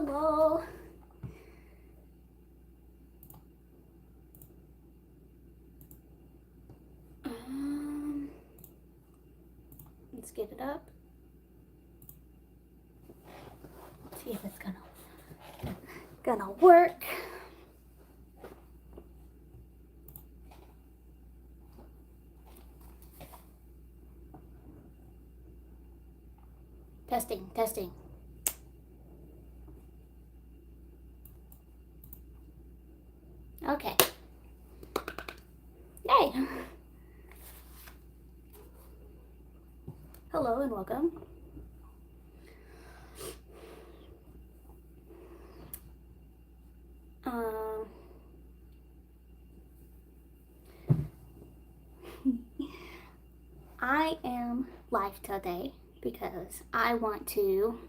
Hello. Let's get it up. Let's see if it's gonna work. Testing, testing. Okay. Yay. Hello and welcome. I am live today because I want to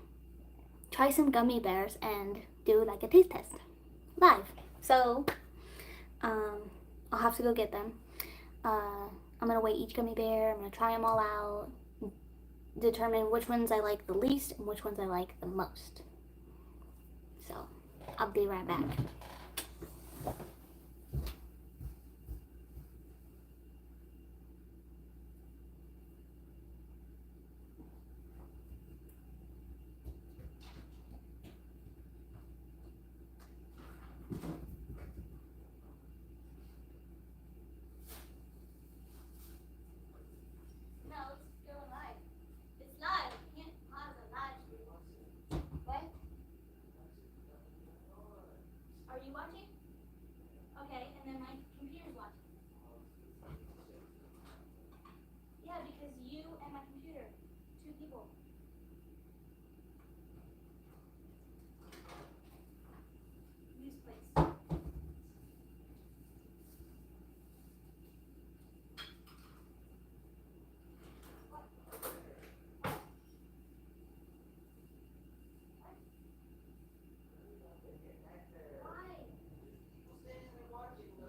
try some gummy bears and do like a taste test live. So I'll have to go get them. I'm gonna weigh each gummy bear. I'm gonna try them all out, determine which ones I like the least and which ones I like the most. So I'll be right back. Are you watching? Okay, and then my computer's watching. Yeah, because you and my computer, two people. Use place.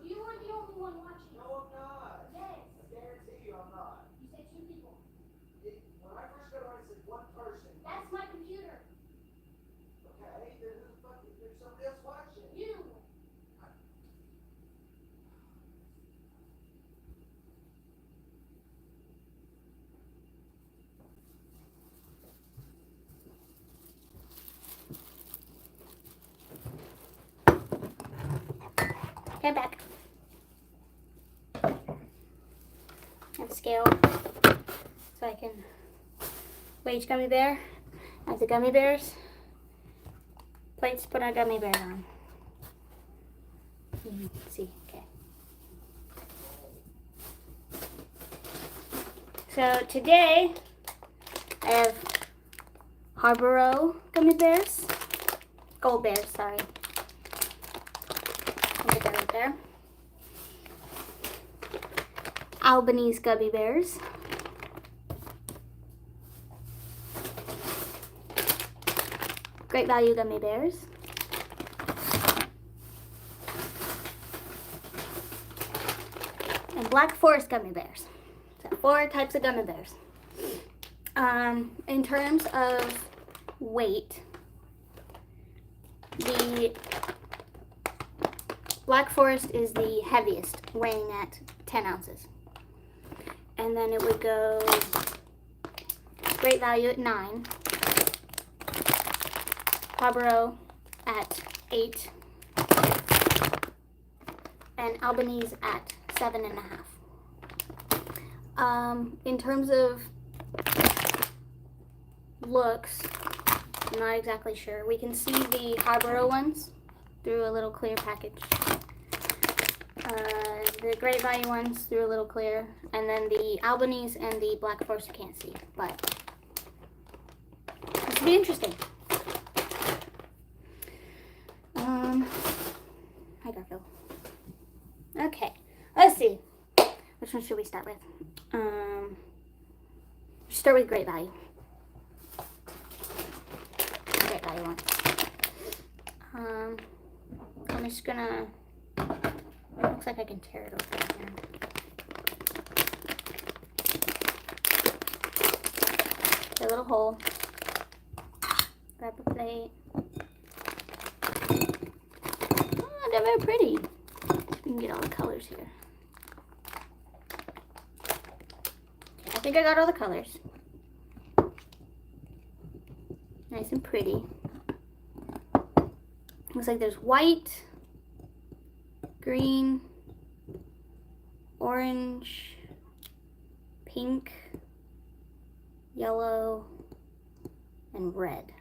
You are the only one watching. No, I'm not. Yes. I guarantee you I'm not. You said two people. When I first got on, it said one person. That's my computer. Okay, then who the fuck is there? Somebody else watching? You. Get back. And scale so I can weigh each gummy bear. As the gummy bears, plates put our gummy bears on. You can see, okay. So today I have Haribo gummy bears, gold bears, sorry. I'll put that right there. Albanese gummy bears. Great Value gummy bears. And Black Forest gummy bears. So 4 types of gummy bears. In terms of weight, the Black Forest is the heaviest, weighing at 10 ounces. And then it would go Great Value at 9. Haribo at 8. And Albanese at 7.5. In terms of looks, I'm not exactly sure. We can see the Haribo ones through a little clear package. The Great Value ones through a little clear, and then the Albanese and the Black Forest you can't see, but this will be interesting. Hi Garfield. Okay, let's see. Which one should we start with? Start with Great Value. Great Value one. I'm just gonna. Looks like I can tear it open here. A little hole. Grab a plate. very pretty. You can get all the colors here. Okay, I think I got all the colors. Nice and pretty. Looks like there's white, green, orange, pink, yellow, and red.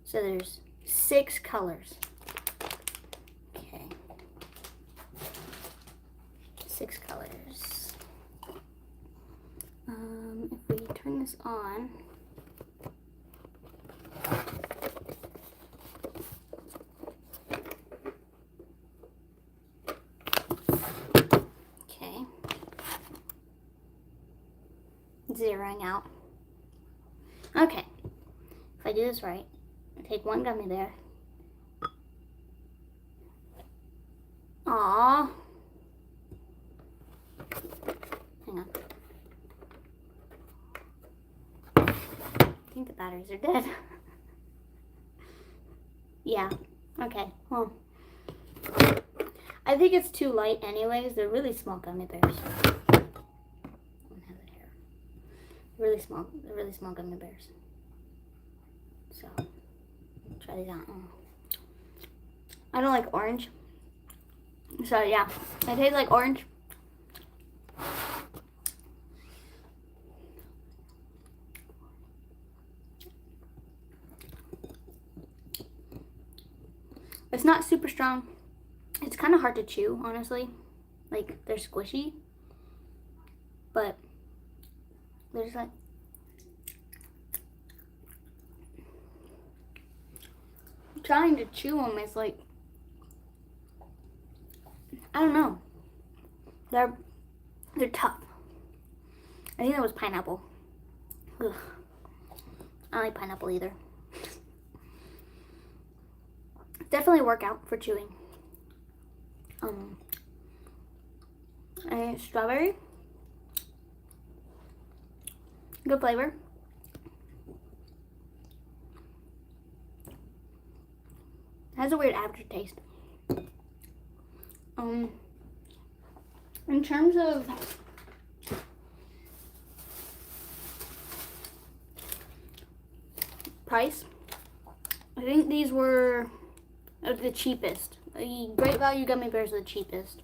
So there's 6 colors. Okay. 6 colors. If we turn this on, okay, zeroing out. Okay, if I do this right, I take one gummy bear. Aww. Hang on. I think the batteries are dead. Yeah, okay, well, I think it's too light anyways. They're really small gummy bears. I don't have it here. Really small gummy bears. So, try these out. I don't like orange. So yeah, it tastes like orange. It's not super strong. It's kind of hard to chew, honestly. Like, they're squishy. But they're just like... Trying to chew them is like... I don't know. They're tough. I think that was pineapple. Ugh. I don't like pineapple either. Definitely a workout for chewing. And strawberry. Good flavor. Has a weird aftertaste. In terms of price, I think these were the cheapest. The Great Value gummy bears are the cheapest.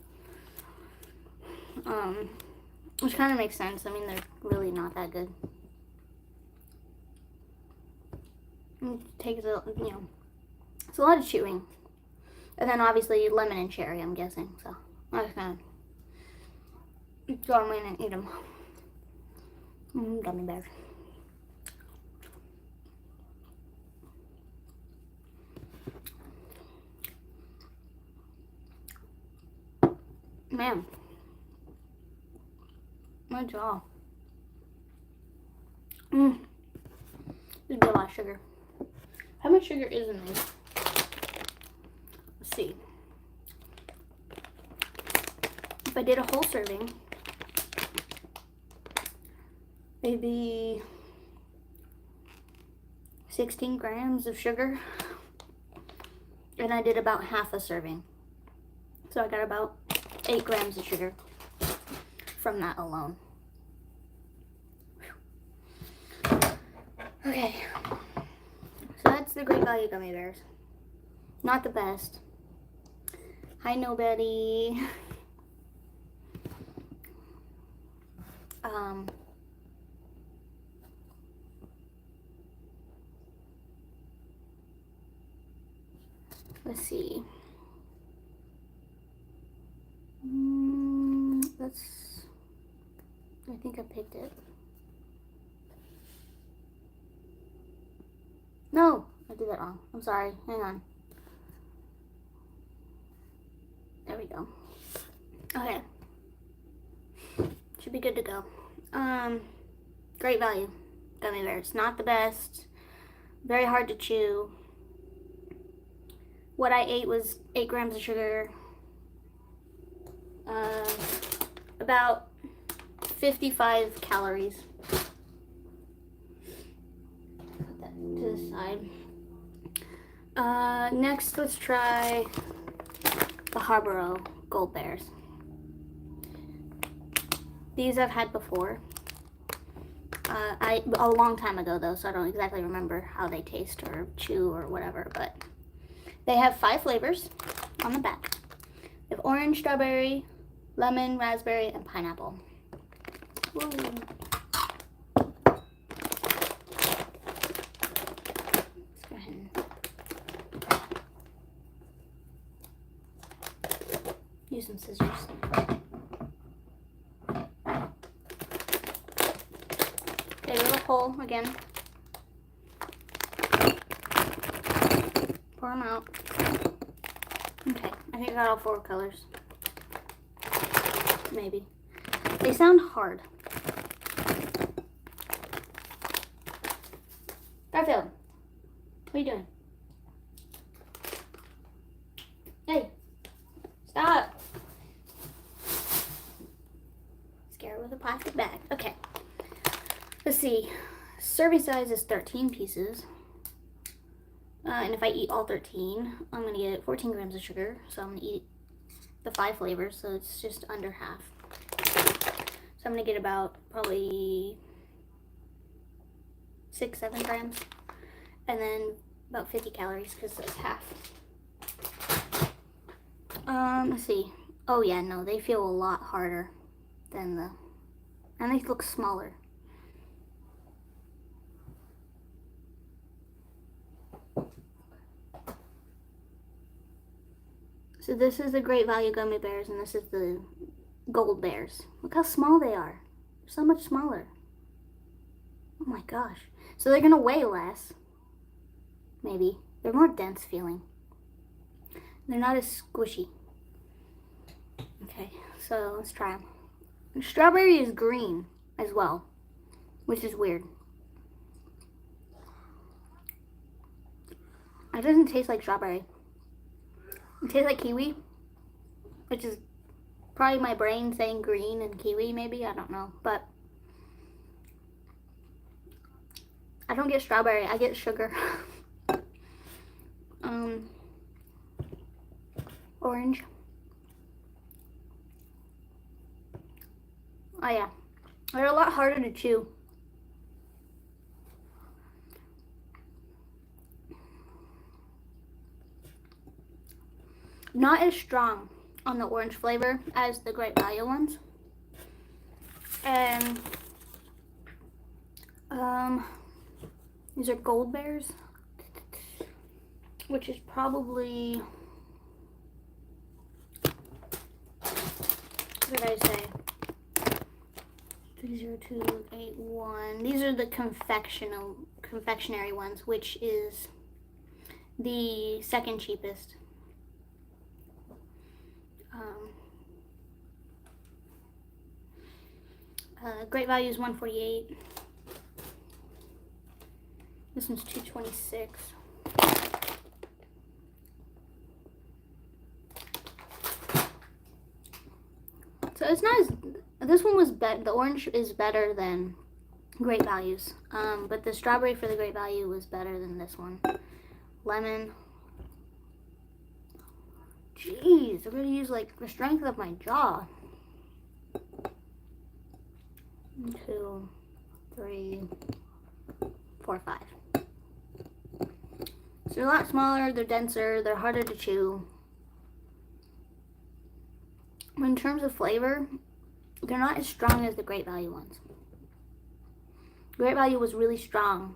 Which kind of makes sense. I mean, they're really not that good. It takes a, it's a lot of chewing. And then obviously lemon and cherry, I'm guessing. So I'm just gonna go in and eat them. Gummy bears. Man, my jaw. There's a lot of sugar. How much sugar is in these? Let's see. If I did a whole serving, maybe 16 grams of sugar. And I did about half a serving. So I got about 8 grams of sugar from that alone. Okay, so that's the Great Value gummy bears. Not the best. Hi, nobody. Let's see. I think I picked it. No, I did that wrong. I'm sorry. Hang on. There we go. Okay. Should be good to go. Great Value gummy bears. Not the best. Very hard to chew. What I ate was 8 grams of sugar. About 55 calories. Put that to the side. Next, let's try Haribo Gold Bears. These I've had before. A long time ago though, so I don't exactly remember how they taste or chew or whatever, but they have 5 flavors on the back. They have orange, strawberry, lemon, raspberry, and pineapple. Woo. Let's go ahead and use some scissors. Okay, little hole again. Pour them out. Okay, I think I got all 4 colors. Maybe. They sound hard. Garfield, what are you doing? Hey, stop. Scared with a plastic bag. Okay. Let's see. Serving size is 13 pieces. And if I eat all 13, I'm going to get 14 grams of sugar. So I'm going to eat the 5 flavors, so it's just under half. So I'm going to get about probably 6-7 grams. And then about 50 calories because it's half. Let's see. Oh yeah, no, they feel a lot harder than the... And they look smaller. So this is the Great Value Gummy Bears, and this is the Gold Bears. Look how small they are. They're so much smaller. Oh my gosh. So they're gonna weigh less. Maybe. They're more dense feeling. They're not as squishy. Okay, so let's try them. Strawberry is green as well, which is weird. It doesn't taste like strawberry. It tastes like kiwi, which is probably my brain saying green and kiwi, maybe. I don't know. But I don't get strawberry. I get sugar. Orange. Oh, yeah. They're a lot harder to chew. Not as strong on the orange flavor as the Great Value ones. And these are Gold Bears, which is probably, what did I say? 30281. These are the confectionery ones, which is the second cheapest. Great Value is $148. This one's $226. So it's not as, this one was better. The orange is better than Great Values, but the strawberry for the Great Value was better than this one. Lemon. Jeez, I'm gonna use like the strength of my jaw. 1, 2, 3, 4, 5. So they're a lot smaller, they're denser, they're harder to chew. In terms of flavor, they're not as strong as the Great Value ones. Great Value was really strong.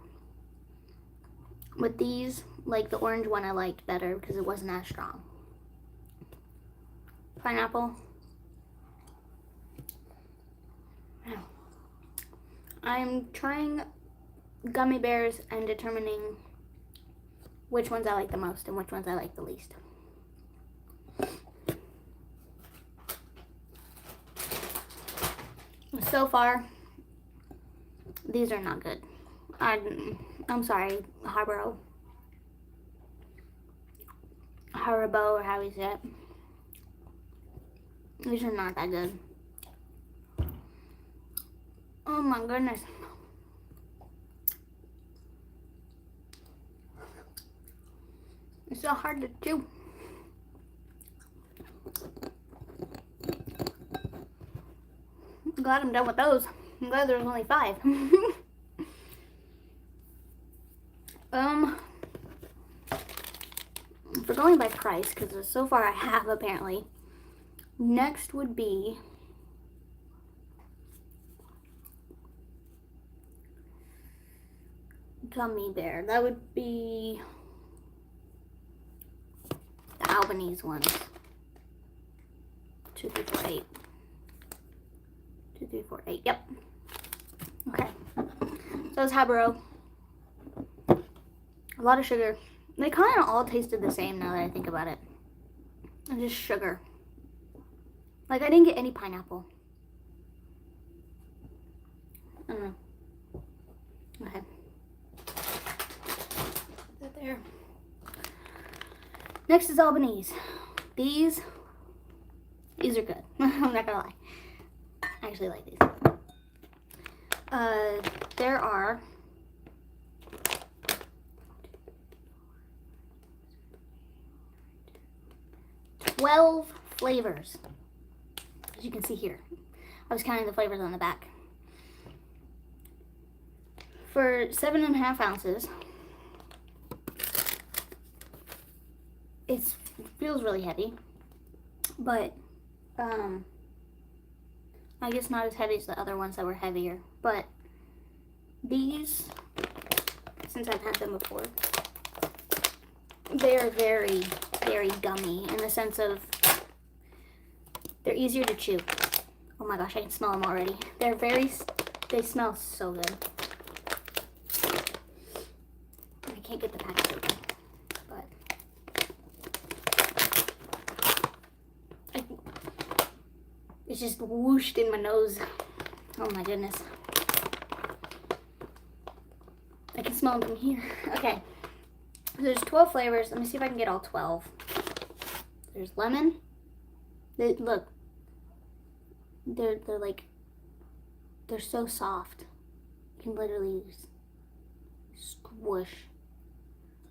But these, like the orange one, I liked better because it wasn't as strong. Pineapple. I'm trying gummy bears and determining which ones I like the most and which ones I like the least. So far, these are not good. I'm sorry, Haribo, or how you say it. These are not that good. Oh my goodness. It's so hard to chew. I'm glad I'm done with those. I'm glad there was only 5. If we're going by price, because so far I have apparently. Next would be gummy bear. That would be the Albanese ones. 2, 3, 4, 8. 2, 3, 4, 8. Yep. Okay. So it's Habro. A lot of sugar. They kind of all tasted the same now that I think about it. And just sugar. Like, I didn't get any pineapple. I don't know. Okay. Put that there. Next is Albanese. These are good. I'm not gonna lie. I actually like these. There are 12 flavors, as you can see here. I was counting the flavors on the back. For 7.5 ounces, it feels really heavy, but I guess not as heavy as the other ones that were heavier. But these, since I've had them before, they are very, very gummy in the sense of they're easier to chew. Oh my gosh, I can smell them already. They smell so good. I can't get the package open, but it's just whooshed in my nose. Oh my goodness. I can smell them from here. Okay. So there's 12 flavors. Let me see if I can get all 12. There's lemon. Look. They're like, they're so soft. You can literally just squish.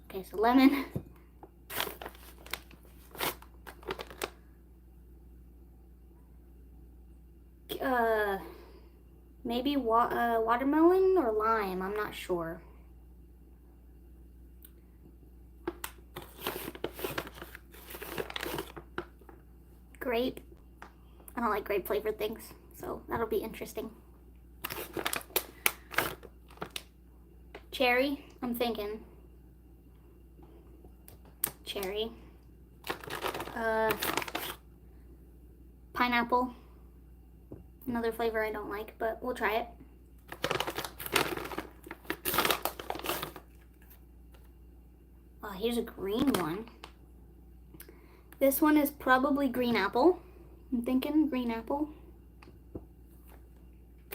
Okay, so lemon. Maybe watermelon or lime. I'm not sure. Grape. I don't like grape flavored things, so that'll be interesting. Cherry. I'm thinking cherry. Pineapple. Another flavor I don't like, but we'll try it. Oh, here's a green one. This one is probably green apple. I'm thinking green apple.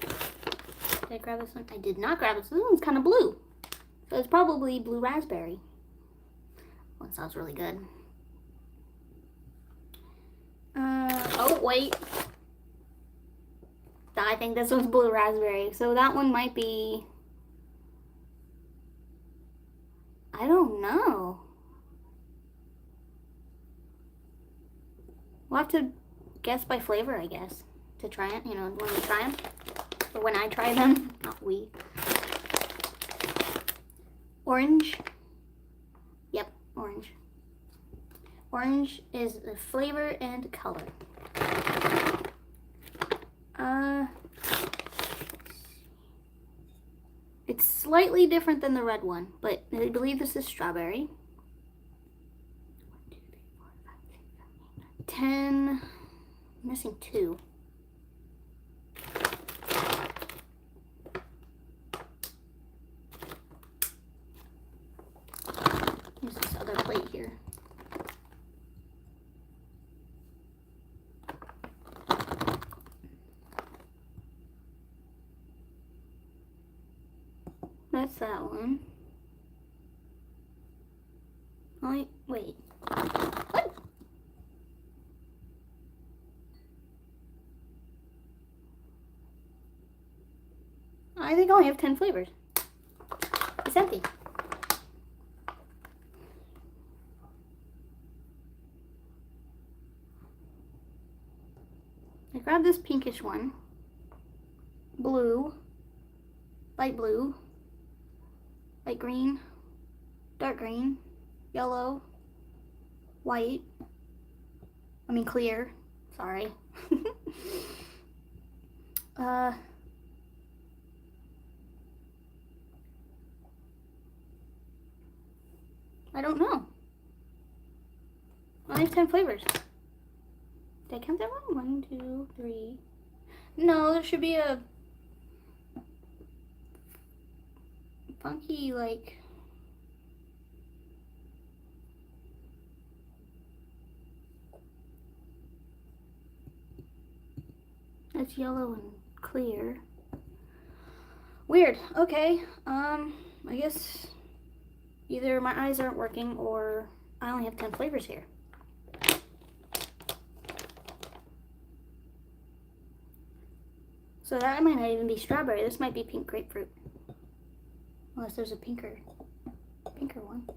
Did I grab this one? I did not grab this. This one's kind of blue. So it's probably blue raspberry. One sounds really good. Oh, wait. I think this one's blue raspberry. So that one might be... I don't know. We'll have to guess by flavor, I guess, to try it, you know, when we try them. Or when I try them, not we. Orange. Yep, orange. Orange is the flavor and color. It's slightly different than the red one, but I believe this is strawberry. 10, I'm missing 2. There's this other plate here. That's that one. Oh, wait. What? I think I only have 10 flavors. It's empty. I grabbed this pinkish one. Blue. Light blue. Light green. Dark green. Yellow. White. I mean clear. Sorry. I don't know. I have 10 flavors. Did I count that one? 1, 2, 3. No, there should be a funky, like, that's yellow and clear. Weird. Okay. I guess either my eyes aren't working or I only have 10 flavors here. So that might not even be strawberry. This might be pink grapefruit. Unless there's a pinker one.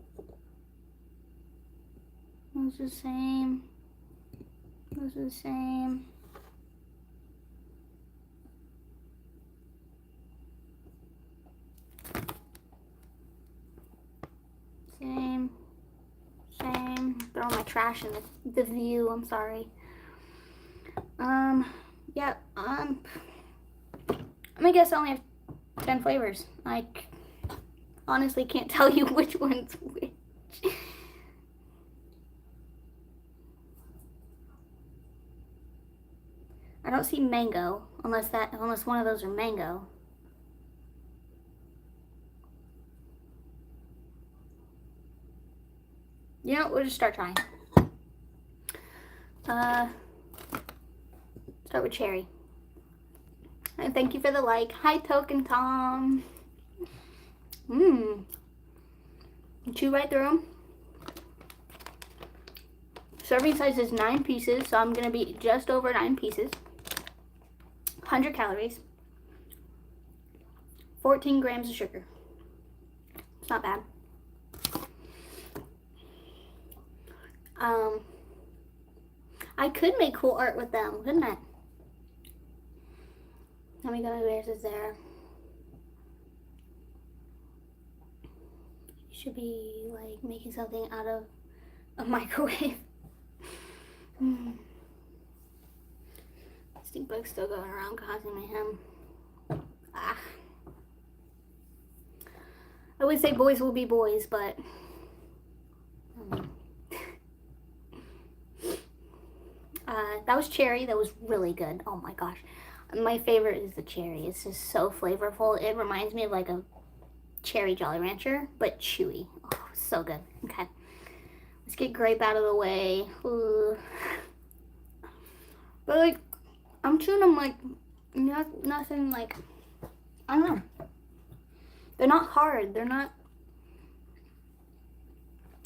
Those are the same. Those are the same. Same. Throw my trash in the view. I'm sorry. Yeah. I'm gonna guess I only have 10 flavors. I honestly can't tell you which one's which. I don't see mango unless one of those are mango. You know, we'll just start trying. Start with cherry. And thank you for the like. Hi, Token Tom. Chew right through them. Serving size is 9 pieces, so I'm gonna be just over 9 pieces. 100 calories. 14 grams of sugar. It's not bad. I could make cool art with them, couldn't I? How many gummy bears is there? You should be like making something out of a microwave. Stink bug's still going around causing mayhem. I would say boys will be boys, but that was cherry. That was really good. Oh my gosh. My favorite is the cherry. It's just so flavorful. It reminds me of like a cherry Jolly Rancher, but chewy. Oh, so good. Okay. Let's get grape out of the way. Ooh. But like, I'm chewing them like, nothing like, I don't know. They're not hard. They're not.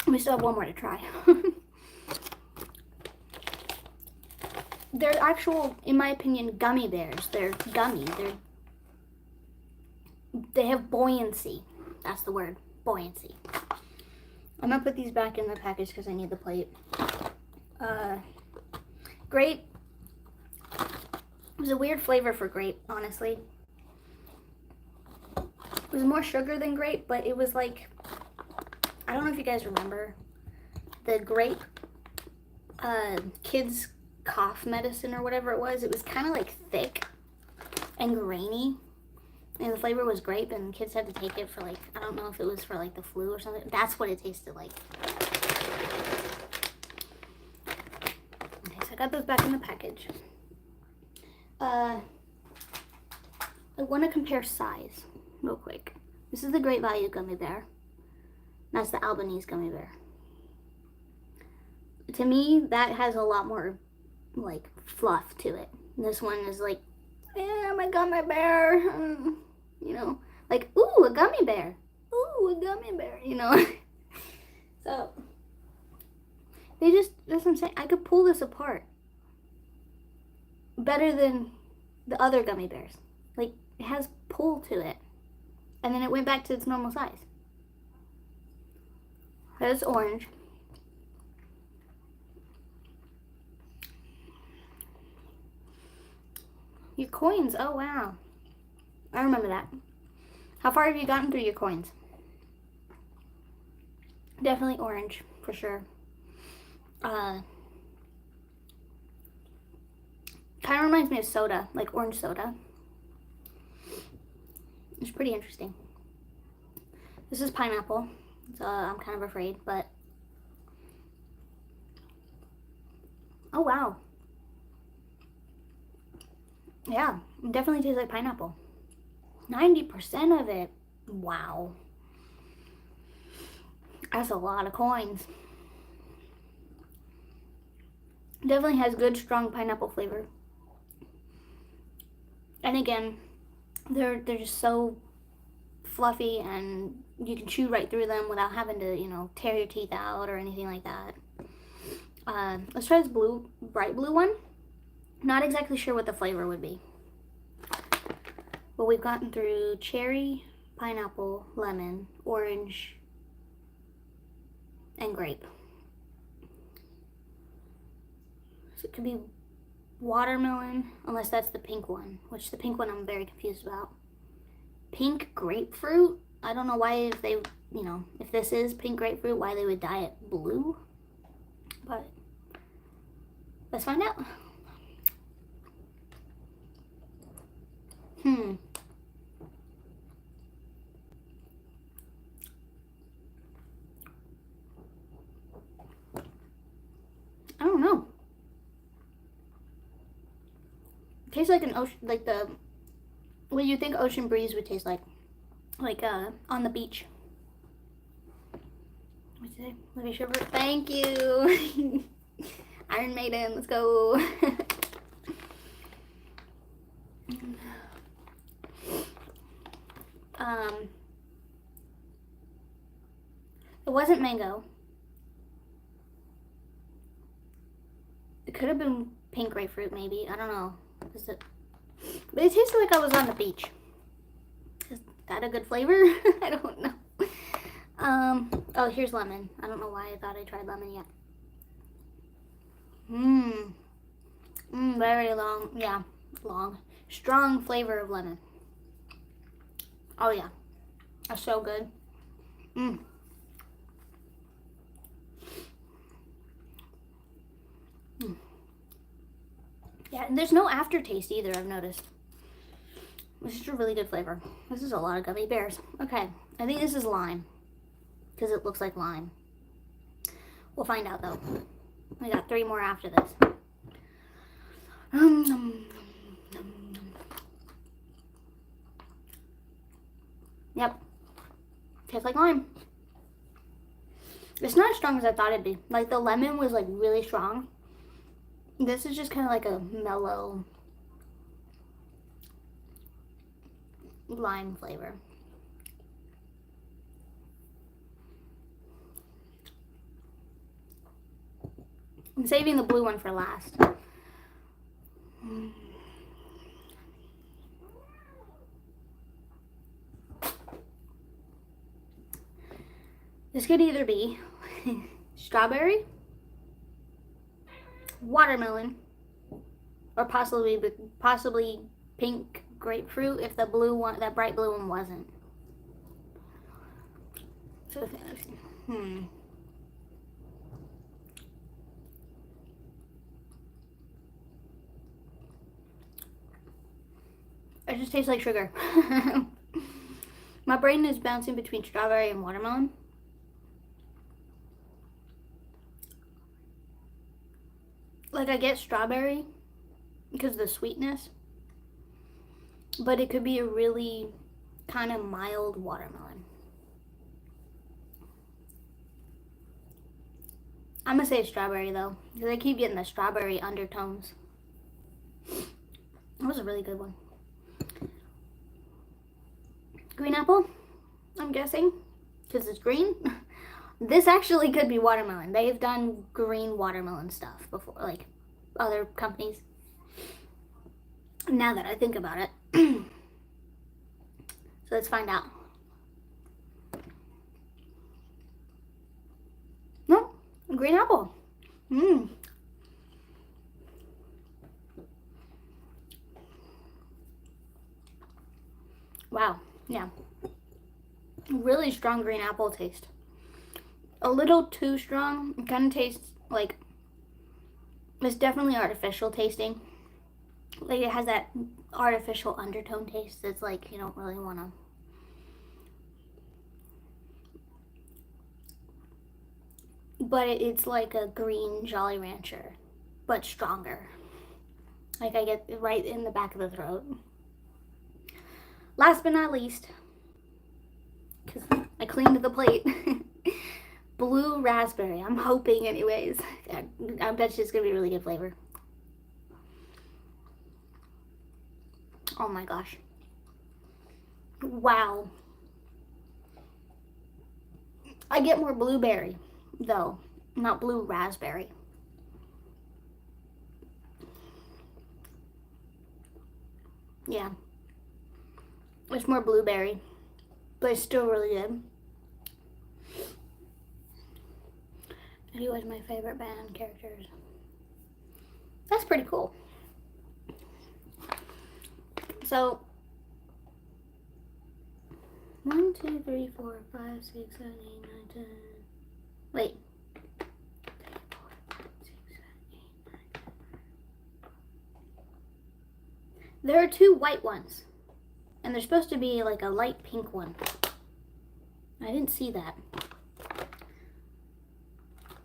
We still have one more to try. They're actual, in my opinion, gummy bears. They're gummy. They have buoyancy. That's the word. Buoyancy. I'm gonna put these back in the package because I need the plate. Grape. It was a weird flavor for grape, honestly. It was more sugar than grape, but it was like, I don't know if you guys remember the grape kids cough medicine or whatever it was. It was kind of like thick and grainy, and the flavor was grape, and kids had to take it for like, I don't know if it was for like the flu or something. That's what it tasted like. Okay, so I got those back in the package. I want to compare size real quick. This is the Great Value gummy bear. That's the Albanese gummy bear. To me, that has a lot more like fluff to it. This one is like, yeah, my gummy bear. You know, like, ooh, a gummy bear. Ooh, a gummy bear, you know. So, that's what I'm saying. I could pull this apart better than the other gummy bears. Like, it has pull to it. And then it went back to its normal size. That's orange. Your coins. Oh, wow. I remember that. How far have you gotten through your coins? Definitely orange, for sure. Kind of reminds me of soda, like orange soda. It's pretty interesting. This is pineapple, so I'm kind of afraid, but... Oh, wow. Yeah, it definitely tastes like pineapple. 90% of it. Wow. That's a lot of coins. Definitely has good, strong pineapple flavor. And again, they're just so fluffy, and you can chew right through them without having to, you know, tear your teeth out or anything like that. Let's try this bright blue one. Not exactly sure what the flavor would be. But we've gotten through cherry, pineapple, lemon, orange, and grape. So it could be watermelon, unless that's the pink one, which the pink one I'm very confused about. Pink grapefruit? I don't know why, if they, you know, if this is pink grapefruit, why they would dye it blue. But let's find out. I don't know. It tastes like an ocean, like the, what you think ocean breeze would taste like on the beach. What's it? Let me shiver. Thank you. Iron Maiden, let's go. It wasn't mango. It could have been pink grapefruit, maybe. I don't know. Is it? But it tasted like I was on the beach. Is that a good flavor? I don't know. Oh, here's lemon. I don't know why I thought I tried lemon yet. Very long. Yeah, long. Strong flavor of lemon. Oh, yeah. That's so good. Yeah, and there's no aftertaste either, I've noticed. This is a really good flavor. This is a lot of gummy bears. Okay, I think this is lime, because it looks like lime. We'll find out, though. We got 3 more after this. Yep. Tastes like lime. It's not as strong as I thought it'd be. Like, the lemon was, like, really strong. This is just kind of like a mellow lime flavor. I'm saving the blue one for last. This could either be strawberry, watermelon, or possibly pink grapefruit if the blue one, that bright blue one, wasn't. So it just tastes like sugar. My brain is bouncing between strawberry and watermelon. Like, I get strawberry because of the sweetness, but it could be a really kind of mild watermelon. I'm gonna say strawberry though, because I keep getting the strawberry undertones. That was a really good one. Green apple, I'm guessing, because it's green. This actually could be watermelon. They've done green watermelon stuff before, like other companies. Now that I think about it. So let's find out. No, green apple. Wow, yeah. Really strong green apple taste. A little too strong. It kind of tastes like, it's definitely artificial tasting. Like it has that artificial undertone taste that's like you don't really want to. But it's like a green Jolly Rancher, but stronger. Like I get it right in the back of the throat. Last but not least, because I cleaned the plate, blue raspberry. I'm hoping anyways. I bet you it's going to be really good flavor. Oh my gosh. Wow. I get more blueberry, though, not blue raspberry. Yeah. It's more blueberry, but it's still really good. He was my favorite band characters. That's pretty cool. So, 1, 2, 3, 4, 5, 6, 7, 8, 9, 10. Wait. 3, 4, 5, 6, 7, 8, 9, 10. There are 2 white ones. And there's supposed to be like a light pink one. I didn't see that.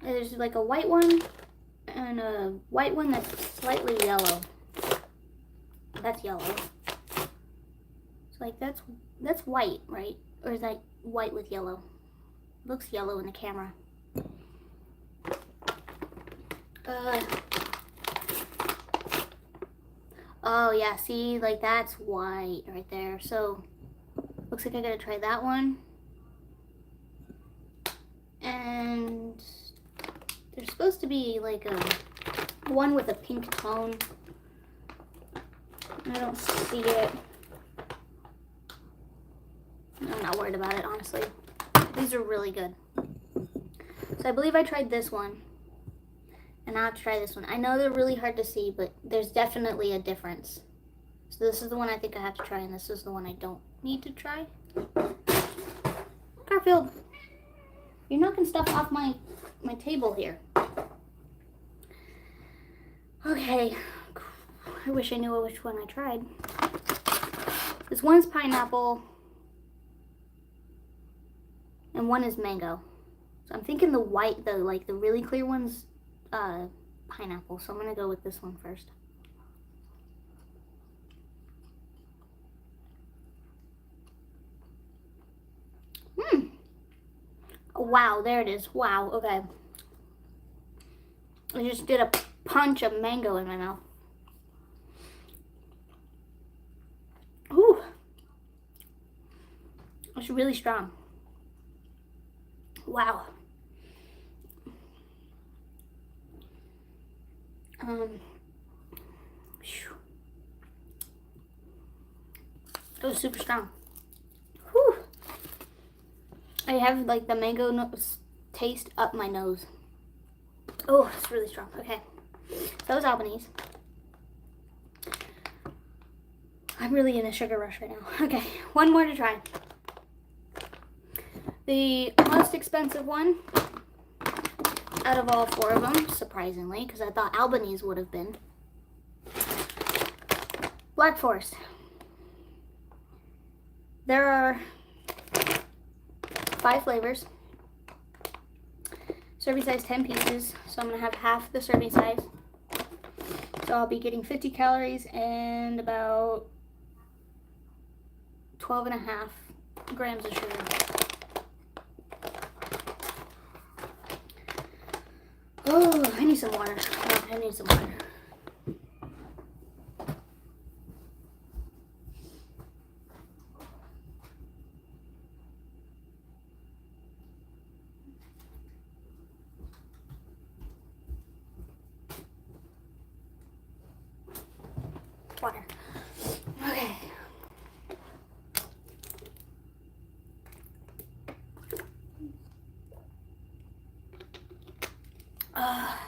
There's like a white one and a white one that's slightly yellow. That's yellow. It's like that's white, right? Or is that white with yellow? It looks yellow in the camera. Oh yeah, see, like that's white right there. So looks like I gotta try that one. And there's supposed to be like a one with a pink tone. I don't see it. I'm not worried about it, honestly. These are really good. So I believe I tried this one. And now I have to try this one. I know they're really hard to see, but there's definitely a difference. So this is the one I think I have to try, and this is the one I don't need to try. Garfield, you're knocking stuff off my table here. Okay. I wish I knew which one I tried. This one's pineapple, and one is mango. So I'm thinking the white, the really clear one's pineapple. So I'm gonna go with this one first. Wow, there it is. Wow, okay. I just did a punch of mango in my mouth. Ooh. It's really strong. Wow. It was super strong. Whew. I have like the mango taste up my nose. Oh, it's really strong. Okay. That was Albanese. I'm really in a sugar rush right now. Okay, one more to try. The most expensive one out of all 4 of them, surprisingly, because I thought Albanese would have been. Black Forest. There are 5 flavors. Serving size 10 pieces, so I'm going to have half the serving size. So I'll be getting 50 calories and about 12.5 grams of sugar. Oh, I need some water. Oh, I need some water. Water. Okay.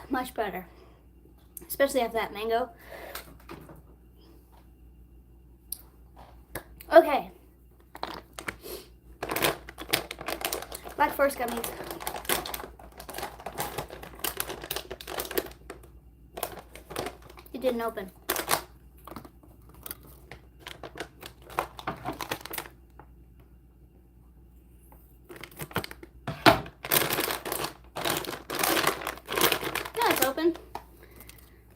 Much better. Especially after that mango. Okay. Black Forest gummies. It didn't open. Now it's open.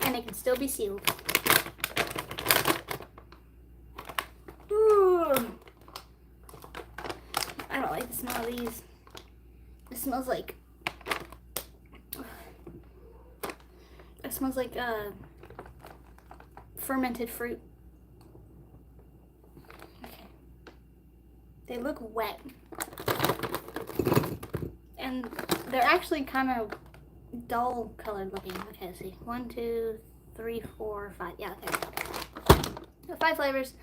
And it can still be sealed. Ooh. I don't like the smell of these. It smells like fermented fruit. Okay. They look wet. And they're actually kind of dull colored looking. Okay, let's see. 1, 2, 3, 4, 5. Yeah, okay. So 5 flavors.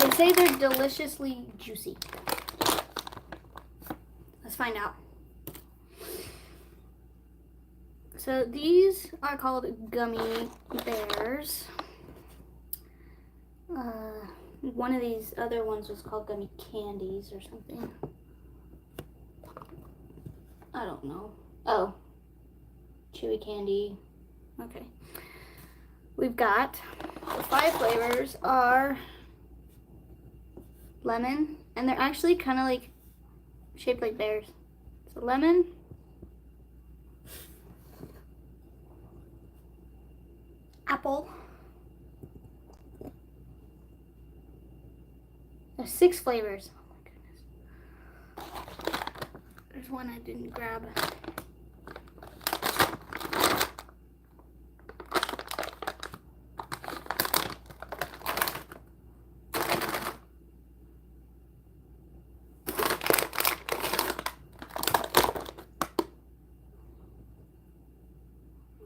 They say they're deliciously juicy. Let's find out. So these are called gummy bears. One of these other ones was called gummy candies or something. I don't know. Oh, chewy candy. Okay. We've got the 5 flavors are lemon, and they're actually kind of like shaped like bears. So lemon, apple. There's 6 flavors. Oh my goodness. There's one I didn't grab.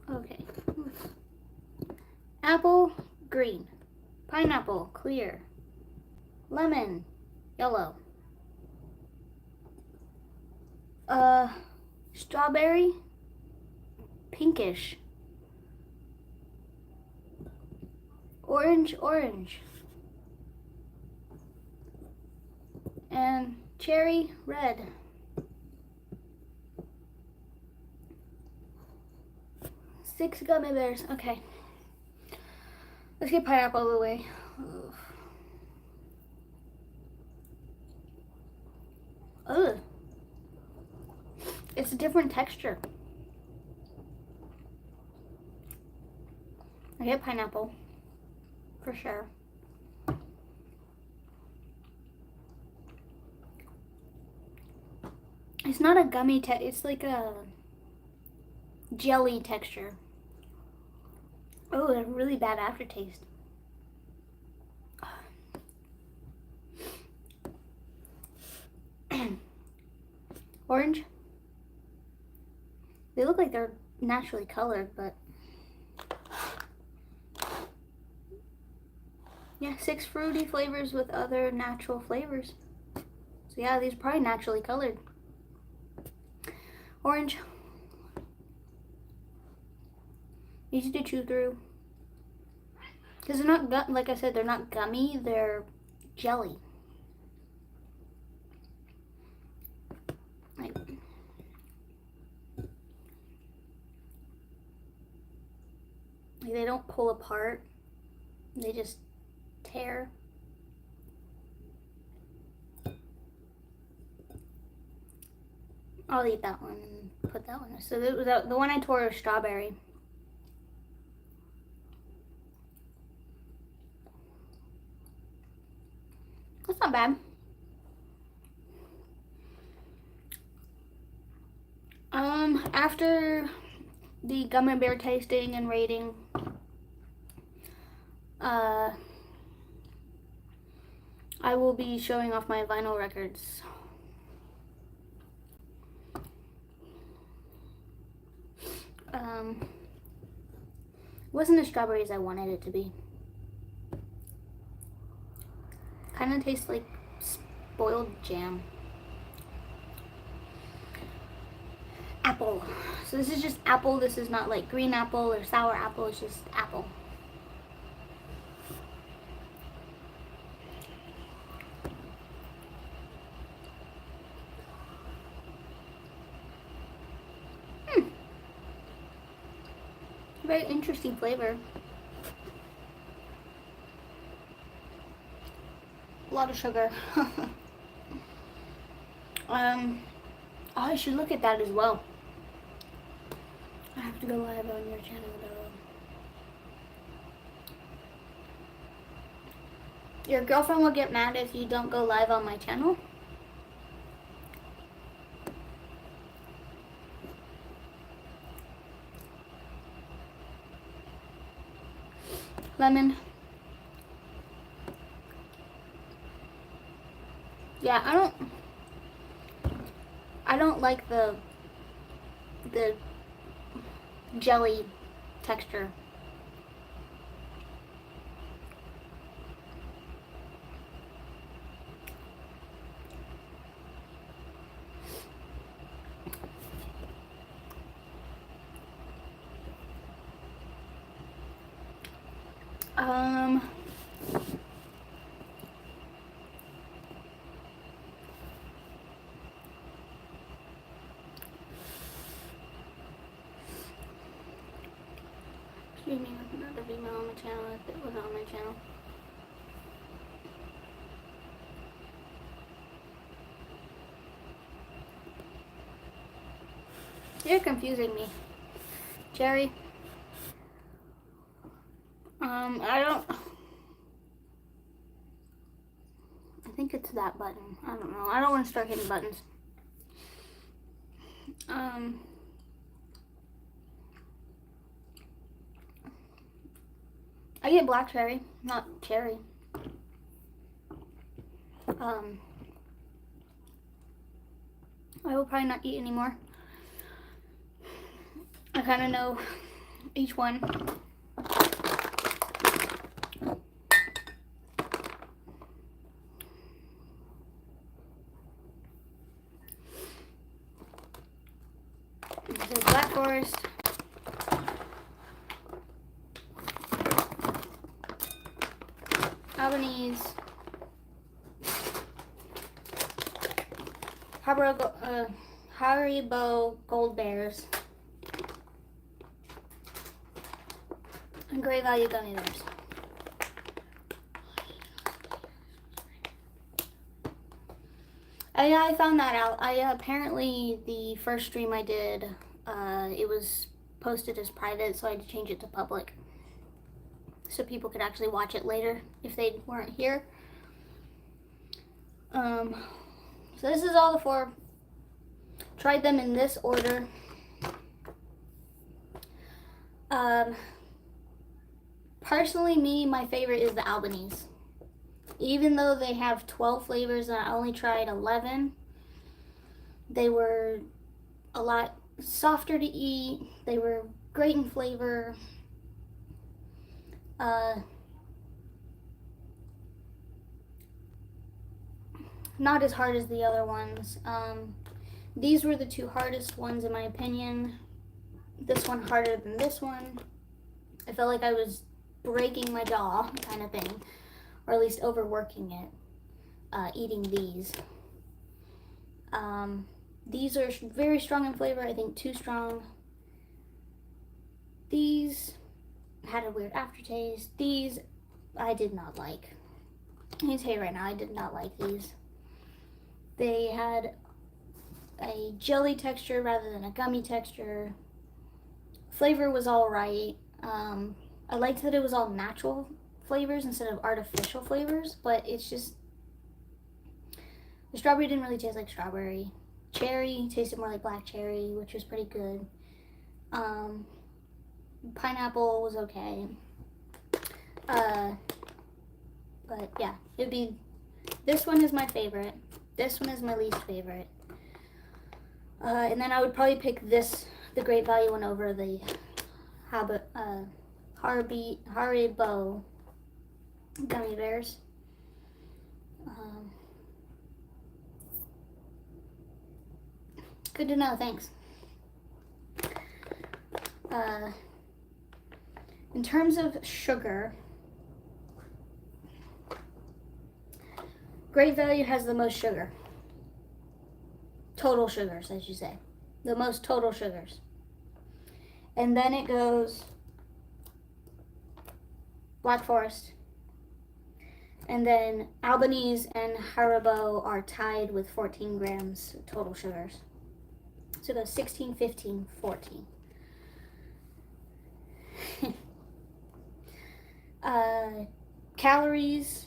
Okay. Apple, green. Pineapple, clear. Lemon, yellow. Strawberry, pinkish. Orange, orange. And cherry, red. Six gummy bears. Okay. Let's get pineapple out of the way. Ugh. It's a different texture. I get pineapple. For sure. It's not a gummy it's like a jelly texture. Oh, a really bad aftertaste. Orange. They look like they're naturally colored, but yeah, 6 fruity flavors with other natural flavors. So yeah, these are probably naturally colored. Orange. Easy to chew through. Because they're not, like I said, they're not gummy, they're jelly. Like, they don't pull apart, they just tear. I'll eat that one and put that one. So the one I tore was strawberry. That's not bad. After the gummy bear tasting and rating, I will be showing off my vinyl records. Wasn't as strawberry as I wanted it to be. Kind of tastes like spoiled jam. Apple. So this is just apple. This is not like green apple or sour apple. It's just apple. very interesting flavor. A lot of sugar. I should look at that as well. I have to go live on your channel though. Your girlfriend will get mad if you don't go live on my channel. Lemon. Yeah, I don't like the jelly texture. Excuse me, another female on my channel if it was on my channel. You're confusing me, Jerry. I think it's that button. I don't know. I don't want to start hitting buttons. I get black cherry, not cherry. I will probably not eat anymore. I kind of know each one. This is Black Forest. Albanese. Haribo Gold Bears. And Great Value Gummy Bears. I found that out. Apparently the first stream I did, it was posted as private, so I had to change it to public, so people could actually watch it later if they weren't here. So this is all the four. Tried them in this order. Personally, my favorite is the Albanese. Even though they have 12 flavors and I only tried 11, they were a lot softer to eat. They were great in flavor. Not as hard as the other ones. These were the two hardest ones in my opinion. This one harder than this one. I felt like I was breaking my jaw kind of thing, or at least overworking it, eating these. These are very strong in flavor, I think too strong. These had a weird aftertaste. These I did not like. I can tell you right now, I did not like these. They had a jelly texture rather than a gummy texture. Flavor was all right. I liked that it was all natural flavors instead of artificial flavors, but it's just, the strawberry didn't really taste like strawberry. Cherry tasted more like black cherry, which was pretty good. Pineapple was okay. But yeah, it'd be, this one is my favorite. This one is my least favorite. And then I would probably pick this, the Great Value one, over the Haribo Gummy Bears. Good to know, thanks. In terms of sugar, Great Value has the most sugar. Total sugars, I should say. The most total sugars. And then it goes Black Forest. And then Albanese and Haribo are tied with 14 grams total sugars. So it goes 16, 15, 14. Calories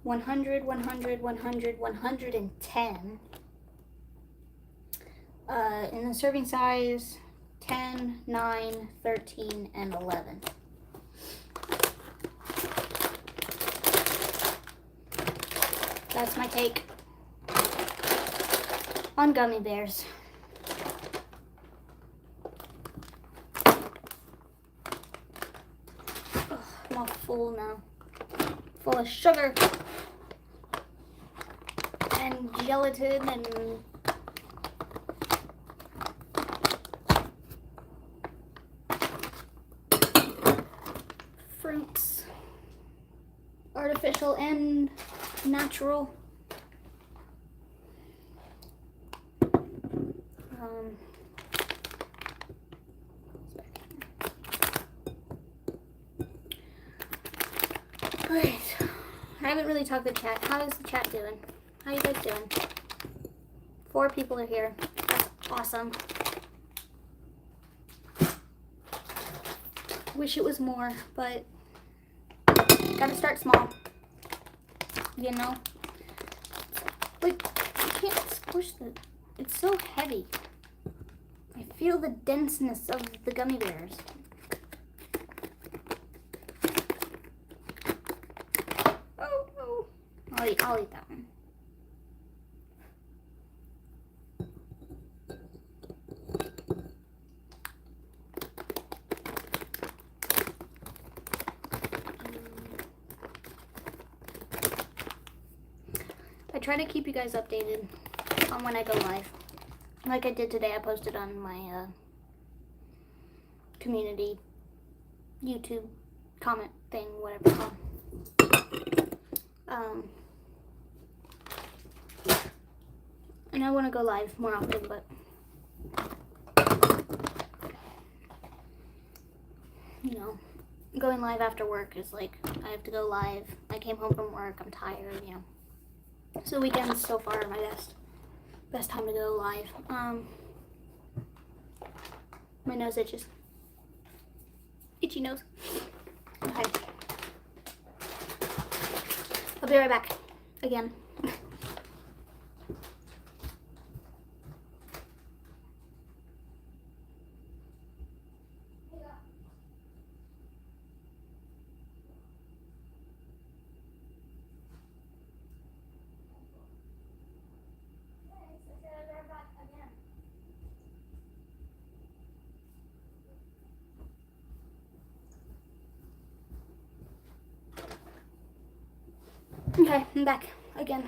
100, 100, 100, 110. In the serving size 10, 9, 13, and 11. That's my take on gummy bears. Ugh, I'm all full now. Full of sugar and gelatin and fruits, artificial and natural. Alright, I haven't really talked to the chat. How is the chat doing? How you guys doing? 4 people are here. That's awesome. Wish it was more, but gotta start small. You know? Like, you can't squish the... It's so heavy. I feel the denseness of the gummy bears. Oh, oh. I'll eat that one. I try to keep you guys updated on when I go live. Like I did today, I posted on my community YouTube comment thing, whatever it's called. And I want to go live more often, but you know, going live after work is like, I have to go live. I came home from work, I'm tired, you know. So weekends so far are my best time to go live. My nose itches. Itchy nose. Okay. I'll be right back. Again. Okay, I'm back again.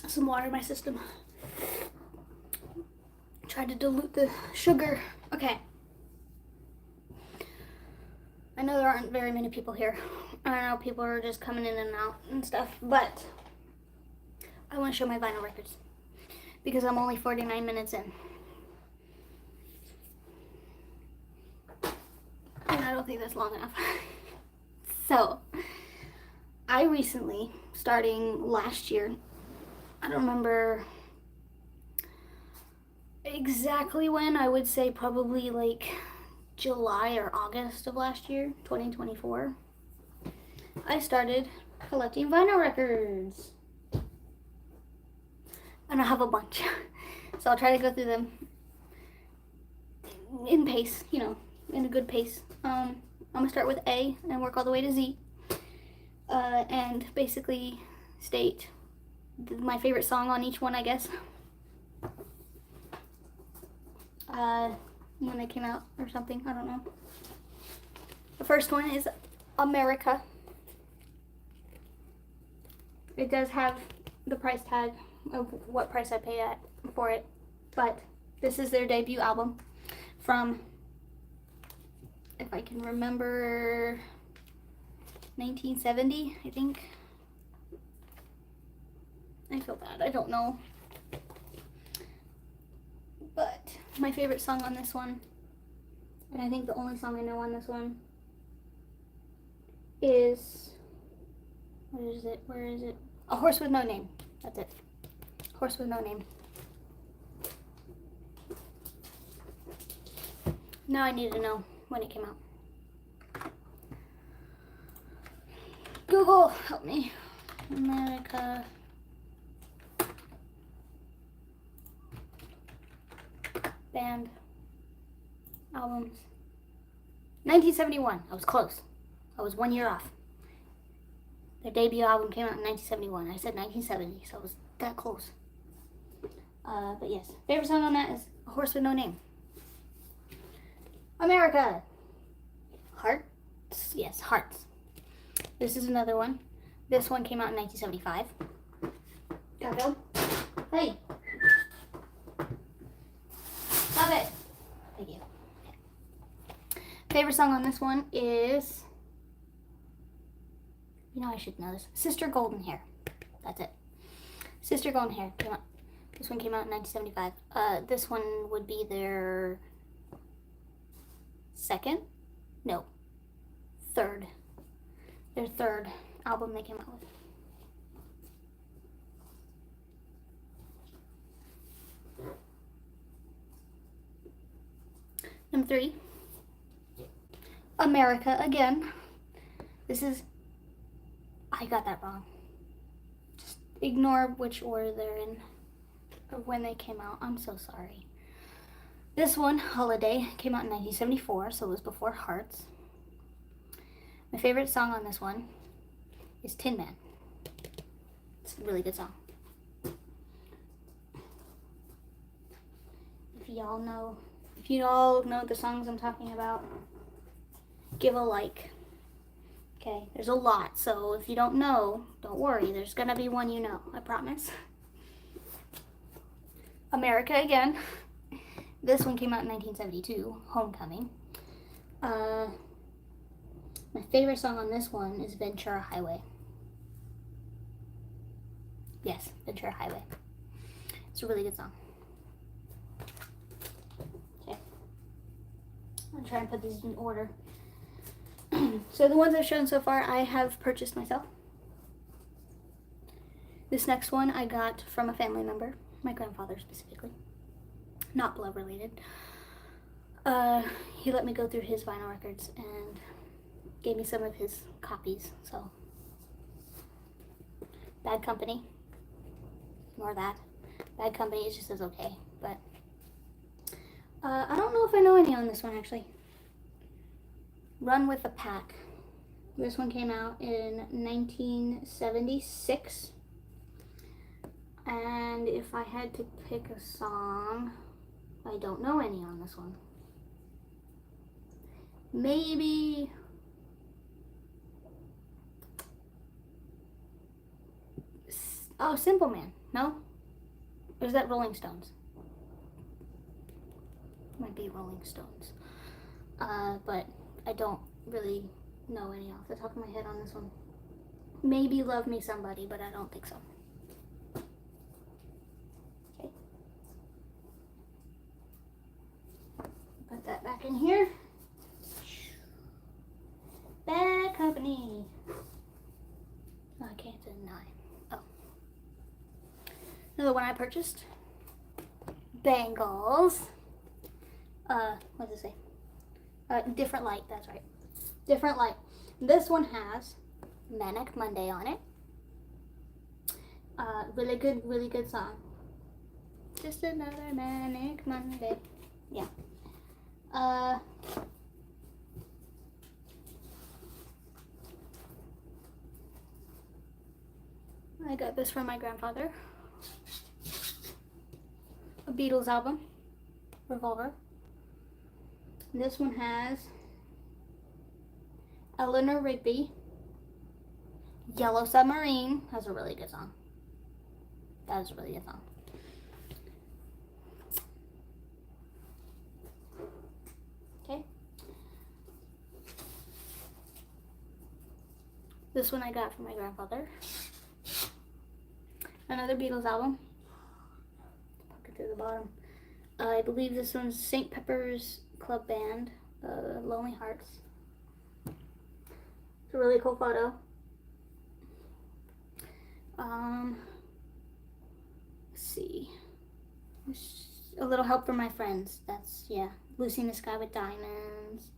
Some water in my system. Tried to dilute the sugar. Okay. I know there aren't very many people here. I don't know, people are just coming in and out and stuff, but I want to show my vinyl records because I'm only 49 minutes in. And I don't think that's long enough. So, I recently, starting last year, I don't remember exactly when, I would say probably like July or August of last year, 2024, I started collecting vinyl records. And I have a bunch. So I'll try to go through them in pace, you know, in a good pace. I'm gonna start with A and work all the way to Z. And basically state my favorite song on each one, I guess. When they came out or something, I don't know. The first one is America. It does have the price tag of what price I paid for it, but this is their debut album from, if I can remember, 1970, I think. I feel bad, I don't know. My favorite song on this one, and I think the only song I know on this one, is, what is it? Where is it? A Horse with No Name. That's it. Horse with No Name. Now I need to know when it came out. Google, help me. America. Band. Albums. 1971. I was close. I was 1 year off. Their debut album came out in 1971. I said 1970, so I was that close. But yes, favorite song on that is A Horse with No Name. America. Hearts. Yes, Hearts. This is another one. This one came out in 1975. Garfield. Hey. Stop it. Thank you. Favorite song on this one is, you know I should know this, Sister Golden Hair. That's it. Sister Golden Hair came out. This one came out in 1975. This one would be their third. Their third album they came out with. Number 3. America again. This is, I got that wrong. Just ignore which order they're in or when they came out. I'm so sorry. This one, Holiday, came out in 1974, so it was before Hearts. My favorite song on this one is Tin Man. It's a really good song. If you all know the songs I'm talking about, give a like. Okay, there's a lot, so if you don't know, don't worry. There's gonna be one you know, I promise. America again. This one came out in 1972, Homecoming. My favorite song on this one is Ventura Highway. Yes, Ventura Highway. It's a really good song. Okay. I'll try and put these in order. So the ones I've shown so far, I have purchased myself. This next one I got from a family member, my grandfather specifically. Not blood related. He let me go through his vinyl records and gave me some of his copies, so. Bad Company. Ignore that. Bad Company is just as okay, but I don't know if I know any on this one actually. Run with the Pack. This one came out in 1976. And if I had to pick a song, I don't know any on this one. Maybe Simple Man. No? Or is that Rolling Stones? Might be Rolling Stones. But I don't really know any off the top of my head on this one. Maybe Love Me Somebody, but I don't think so. Okay. Put that back in here. Bad Company. Oh, I can't deny. Oh. Another one I purchased. Bangles. What does it say? Different Light, that's right. Different Light. This one has Manic Monday on it. Really good song. Just another Manic Monday. Yeah. I got this from my grandfather. A Beatles album. Revolver. This one has Eleanor Rigby. Yellow Submarine. That's a really good song. That is a really good song. Okay. This one I got from my grandfather. Another Beatles album. Pocket to the bottom. I believe this one's St. Pepper's Club Band, Lonely Hearts. It's a really cool photo. Let's see. A little help from my friends. That's, yeah, Lucy in the Sky with Diamonds.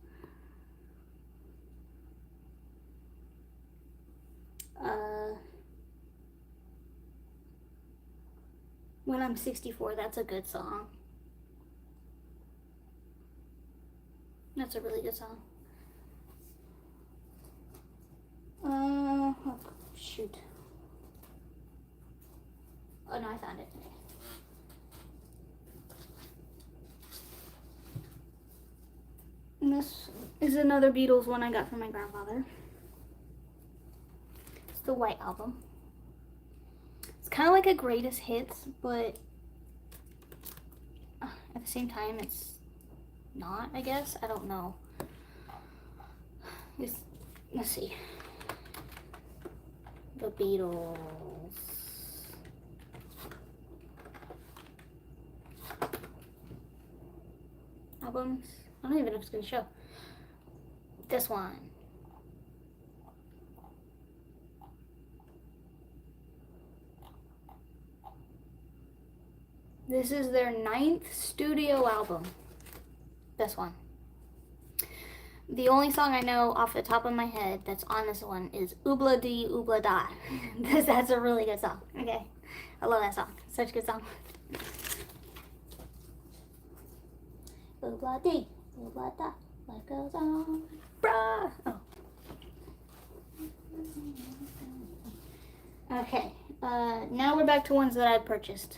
When I'm 64, that's a good song. That's a really good song. Oh, shoot. Oh no, I found it. And this is another Beatles one I got from my grandfather. It's the White Album. It's kind of like a greatest hits, but at the same time, it's not, I guess. I don't know. Let's see. The Beatles. Albums. I don't even know if it's going to show. This one. This is their 9th studio album. This one. The only song I know off the top of my head that's on this one is Oobla Dee Oobla Da. That's a really good song. Okay. I love that song. Such a good song. Oobla Dee Oobla Da. Life goes on. Bruh. Oh. Okay. Now we're back to ones that I purchased.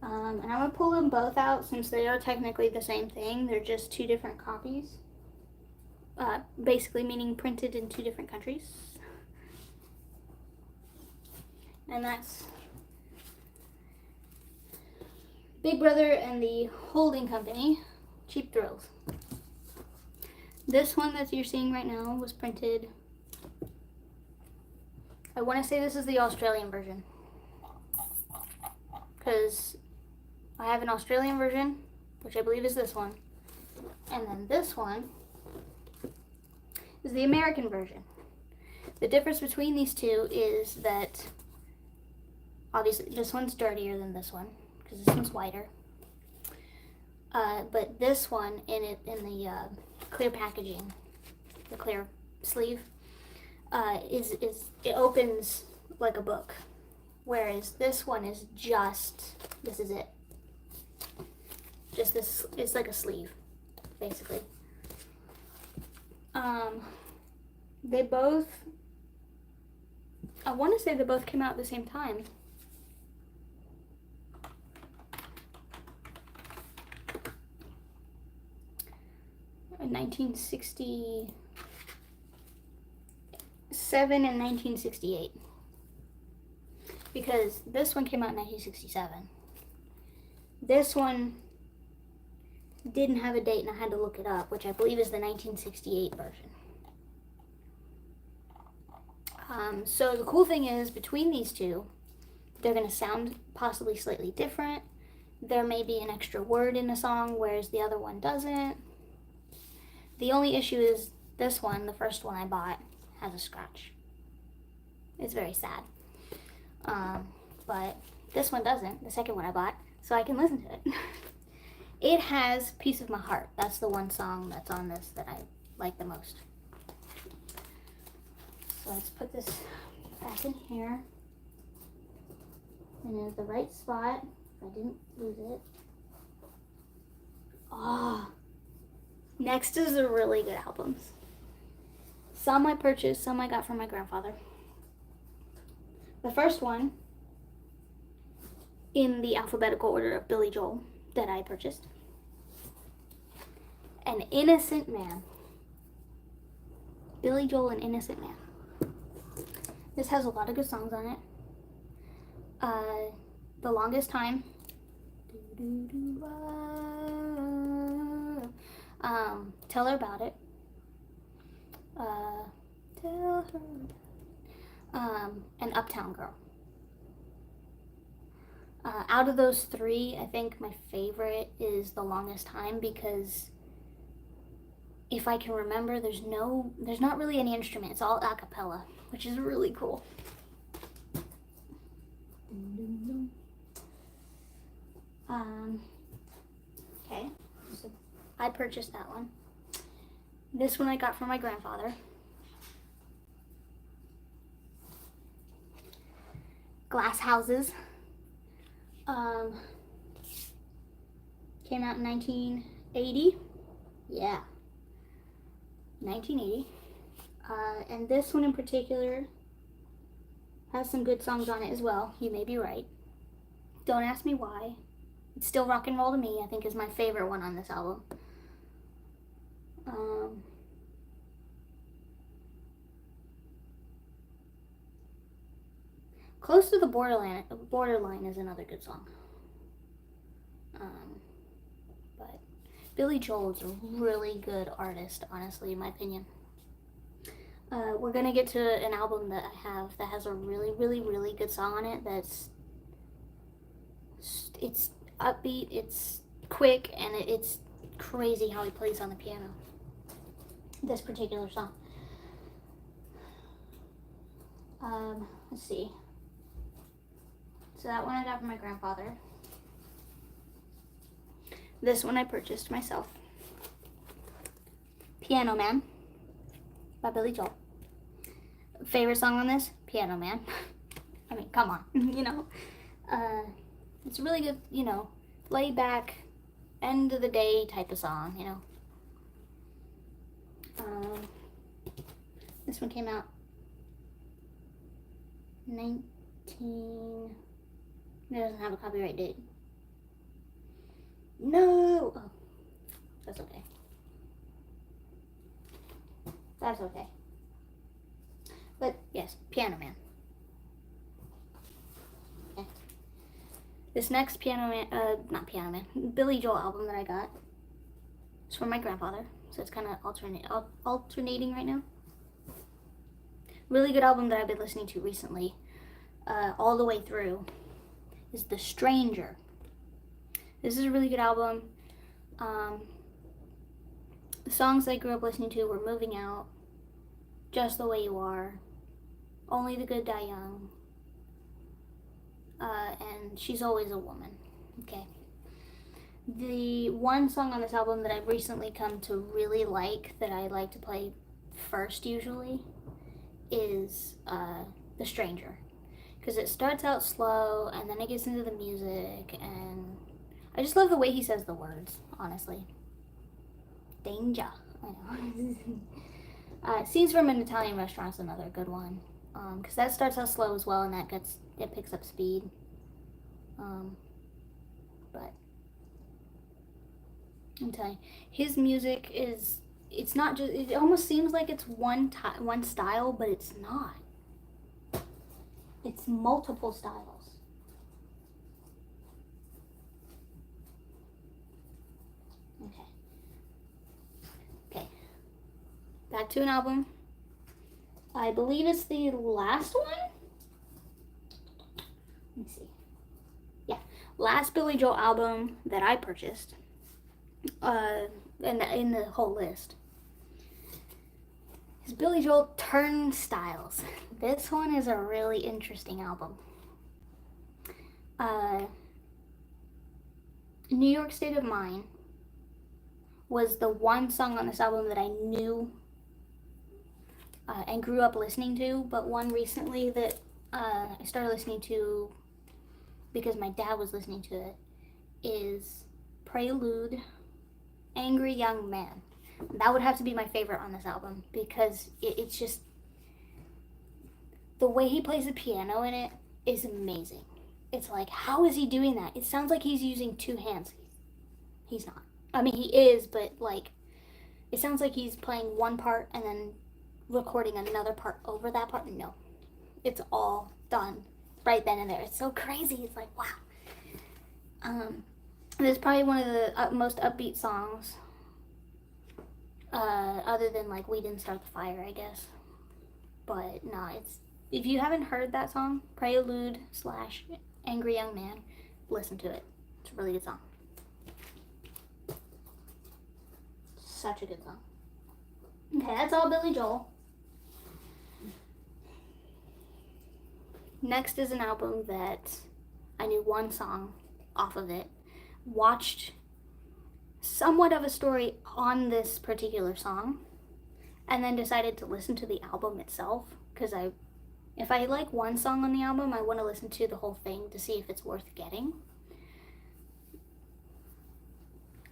And I'm going to pull them both out since they are technically the same thing. They're just 2 different copies. Basically meaning printed in 2 different countries. And that's Big Brother and the holding company, Cheap Thrills. This one that you're seeing right now was printed, I want to say this is the Australian version. Because I have an Australian version, which I believe is this one. And then this one is the American version. The difference between these two is that obviously this one's dirtier than this one because this one's whiter. But this one in the clear packaging, the clear sleeve, is it opens like a book, whereas this one is this is it. Just this, it's like a sleeve, basically. They both, I want to say they both came out at the same time. In 1967 and 1968. Because this one came out in 1967. This one didn't have a date and I had to look it up, which I believe is the 1968 version. So the cool thing is, between these two, they're going to sound possibly slightly different. There may be an extra word in a song, whereas the other one doesn't. The only issue is this one, the first one I bought, has a scratch. It's very sad. But this one doesn't, the second one I bought, so I can listen to it. It has Piece of My Heart. That's the one song that's on this that I like the most. So let's put this back in here. And in the right spot, if I didn't lose it. Next is the really good albums. Some I purchased, some I got from my grandfather. The first one, in the alphabetical order of Billy Joel, that I purchased. An Innocent Man. Billy Joel, An Innocent Man. This has a lot of good songs on it. The Longest Time. Tell Her About It. Tell Her. And Uptown Girl. Out of those three, I think my favorite is The Longest Time, because if I can remember, there's not really any instrument. It's all a cappella, which is really cool. Okay, so I purchased that one. This one I got from my grandfather. Glass Houses. Came out in 1980. Yeah. 1980. And this one in particular has some good songs on it as well. You may be right. Don't ask me why. It's still rock and roll to me. I think is my favorite one on this album. Close to the Borderline is another good song. But Billy Joel is a really good artist, honestly, in my opinion. We're gonna get to an album that I have that has a really, really, really good song on it. It's upbeat, it's quick, and it's crazy how he plays on the piano. This particular song. Let's see. So that one I got from my grandfather. This one I purchased myself. Piano Man by Billy Joel. Favorite song on this? Piano Man. I mean, come on, you know. It's a really good, you know, laid back, end of the day type of song, you know. This one came out 19. It doesn't have a copyright date. No! Oh, that's okay. That's okay. But yes, Piano Man. Okay. This next not Piano Man, Billy Joel album that I got is from my grandfather. So it's kind of alternating right now. Really good album that I've been listening to recently, all the way through, is The Stranger. This is a really good album. The songs I grew up listening to were Moving Out, Just the Way You Are, Only the Good Die Young, and She's Always a Woman. Okay. The one song on this album that I've recently come to really like, that I like to play first usually, is The Stranger. Because it starts out slow and then it gets into the music, and I just love the way he says the words, honestly. Danger. I know. Scenes from an Italian Restaurant is another good one. Because that starts out slow as well, and it picks up speed. But I'm telling you, his music it's not just, it almost seems like it's one style, but it's not. It's multiple styles. Okay. Back to an album. I believe it's the last one. Let me see. Yeah, last Billy Joel album that I purchased. In the whole list is Billy Joel Turnstiles. This one is a really interesting album. New York State of Mind was the one song on this album that I knew and grew up listening to, but one recently that I started listening to because my dad was listening to it is Prelude, Angry Young Man. That would have to be my favorite on this album, because it's just, the way he plays the piano in it is amazing. It's like, how is he doing that? It sounds like he's using two hands. He's not. I mean, he is, but like, it sounds like he's playing one part and then recording another part over that part. No, it's all done right then and there. It's so crazy. It's like, wow. It's probably one of the most upbeat songs, other than like We Didn't Start the Fire, I guess. But no, it's, if you haven't heard that song, Prelude / Angry Young Man, listen to it. It's a really good song. Such a good song. Okay, that's all Billy Joel. Next is an album that I knew one song off of it. Watched somewhat of a story on this particular song, and then decided to listen to the album itself, because if I like one song on the album, I want to listen to the whole thing to see if it's worth getting.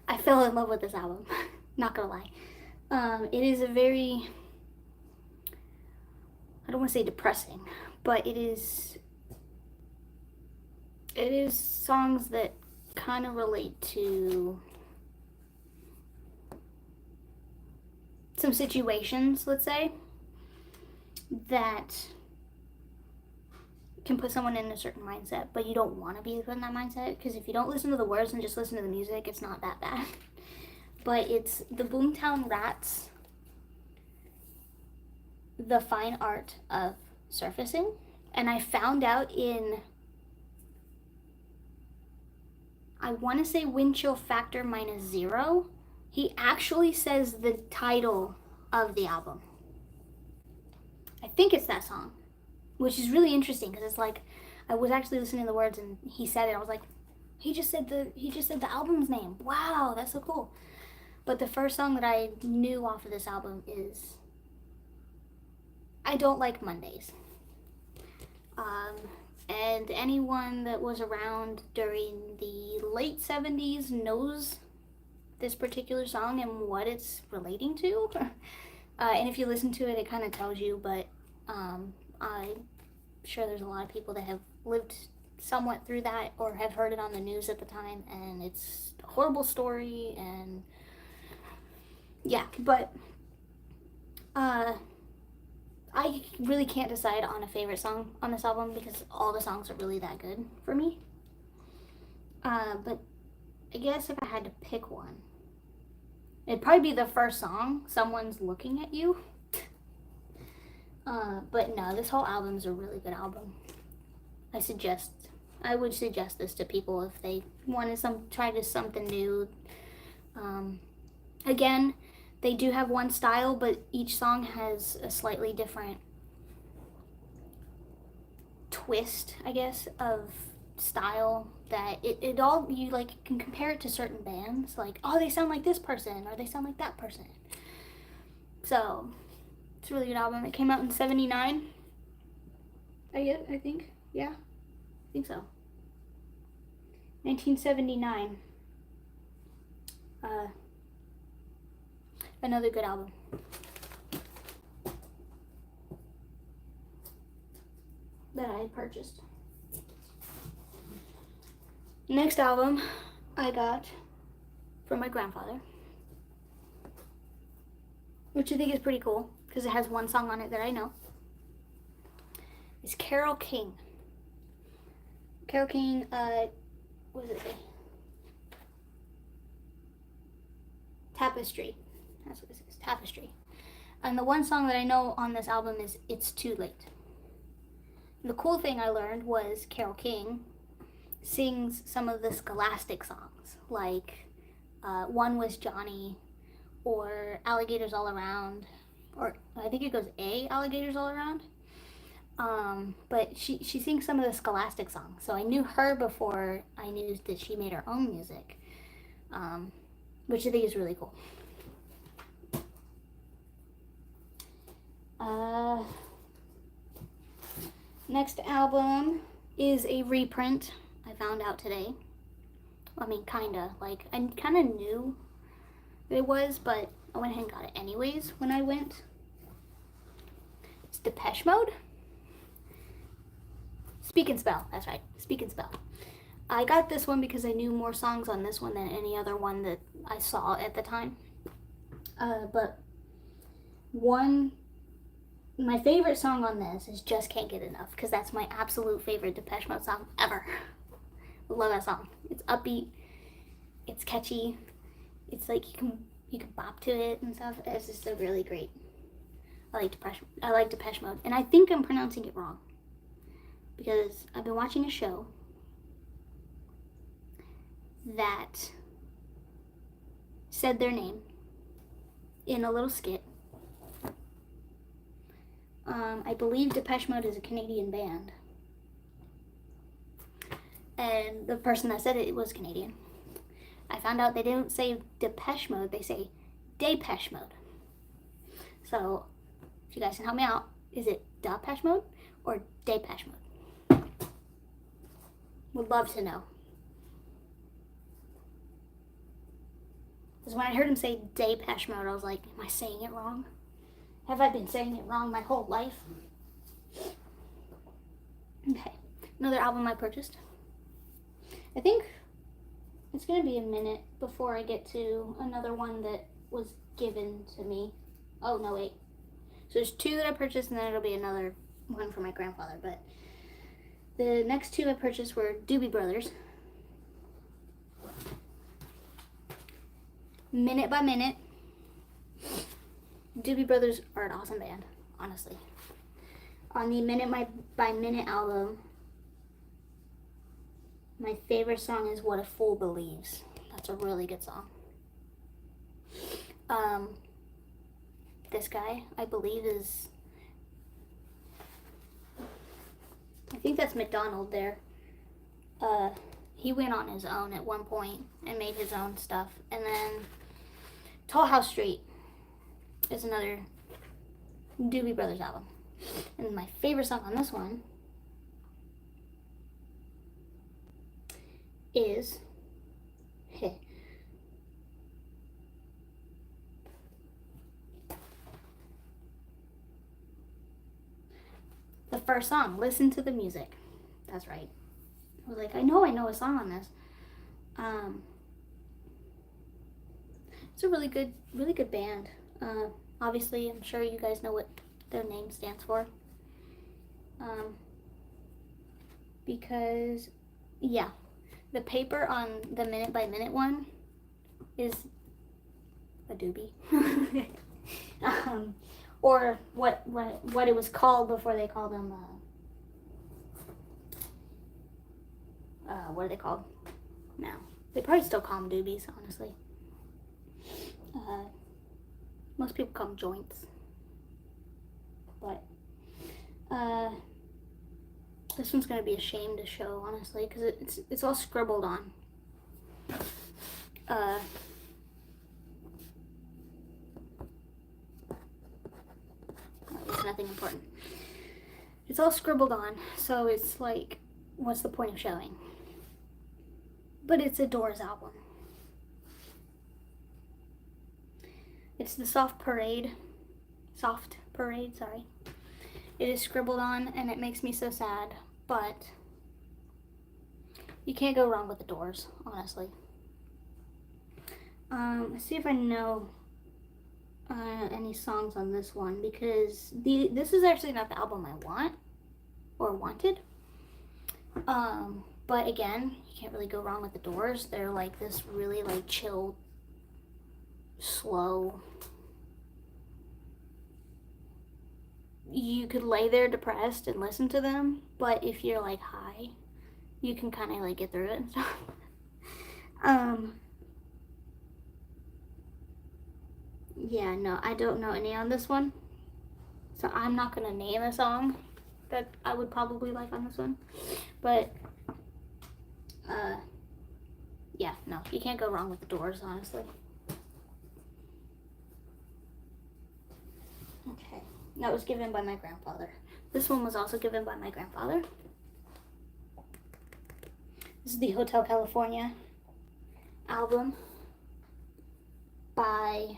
I fell in love with this album, not gonna lie. It is a very, I don't want to say depressing, but it is songs that kind of relate to some situations, let's say, that can put someone in a certain mindset, but you don't want to be in that mindset, because if you don't listen to the words and just listen to the music, it's not that bad. But it's the Boomtown Rats, The Fine Art of Surfacing. And I found out in, I want to say Wind Chill Factor -0, he actually says the title of the album. I think it's that song, which is really interesting, because it's like, I was actually listening to the words and he said it. I was like, he just said the album's name. Wow, that's so cool. But the first song that I knew off of this album is I Don't Like Mondays. And anyone that was around during the late 70s knows this particular song and what it's relating to. And if you listen to it, it kind of tells you, but I'm sure there's a lot of people that have lived somewhat through that or have heard it on the news at the time, and it's a horrible story, and yeah, but I really can't decide on a favorite song on this album, because all the songs are really that good for me. But I guess if I had to pick one, it'd probably be the first song, Someone's Looking at You. But no, this whole album is a really good album. I would suggest this to people if they wanted try something new. Again, they do have one style, but each song has a slightly different twist, I guess, of style, that it all, you like can compare it to certain bands, like, oh, they sound like this person or they sound like that person. So it's a really good album. It came out in 79. I think. Yeah, I think so. 1979. Another good album. That I had purchased. Next album I got from my grandfather, which I think is pretty cool because it has one song on it that I know. It's Carole King. Carole King, what does it say? Tapestry. That's what it says, Tapestry. And the one song that I know on this album is It's Too Late. The cool thing I learned was Carole King sings some of the Scholastic songs, like One Was Johnny, or Alligators All Around, or I think it goes Alligators All Around. But she sings some of the Scholastic songs, so I knew her before I knew that she made her own music, which I think is really cool. Next album is a reprint I found out today. I mean, kinda. Like, I kinda knew it was, but I went ahead and got it anyways when I went. It's Depeche Mode. Speak and Spell, that's right. Speak and Spell. I got this one because I knew more songs on this one than any other one that I saw at the time. But my favorite song on this is Just Can't Get Enough, because that's my absolute favorite Depeche Mode song ever. I love that song. It's upbeat, it's catchy, it's like you can bop to it and stuff. It's just a really great. I like Depeche Mode, and I think I'm pronouncing it wrong because I've been watching a show that said their name in a little skit. I believe Depeche Mode is a Canadian band. And the person that said it was Canadian. I found out they didn't say Depeche Mode, they say Depeche Mode. So, if you guys can help me out, is it Depeche Mode or Depeche Mode? Would love to know. Because when I heard him say Depeche Mode, I was like, am I saying it wrong? Have I been saying it wrong my whole life? Okay, another album I purchased. I think it's going to be a minute before I get to another one that was given to me. Oh, no, wait. So there's two that I purchased, and then it'll be another one for my grandfather. But the next two I purchased were Doobie Brothers. Minute by Minute. Doobie Brothers are an awesome band, honestly. On the Minute by Minute album, my favorite song is What a Fool Believes. That's a really good song. This guy, I believe, I think that's McDonald there. He went on his own at one point and made his own stuff. And then Tall House Street is another Doobie Brothers album. And my favorite song on this one is the first song, Listen to the Music. That's right. I was like, I know a song on this. It's a really good band. Obviously, I'm sure you guys know what their name stands for. Because, yeah, the paper on the Minute by Minute one is a doobie. Or what it was called before they called them, what are they called now? They probably still call them doobies, honestly. Most people call them joints. But, this one's going to be a shame to show, honestly, because it's all scribbled on. It's nothing important. It's all scribbled on, so it's like, what's the point of showing? But it's a Doors album. It's the Soft Parade, sorry. It is scribbled on, and it makes me so sad, but you can't go wrong with the Doors, honestly. Let's see if I know any songs on this one, because this is actually not the album I want or wanted. But again, you can't really go wrong with the Doors. They're like this really like chill, slow. You could lay there depressed and listen to them, but if you're like high, you can kind of like get through it and stuff. Yeah, no, I don't know any on this one, so I'm not gonna name a song that I would probably like on this one, but yeah, no, you can't go wrong with the Doors, honestly. Okay, that was given by my grandfather. This one was also given by my grandfather. This is the Hotel California album by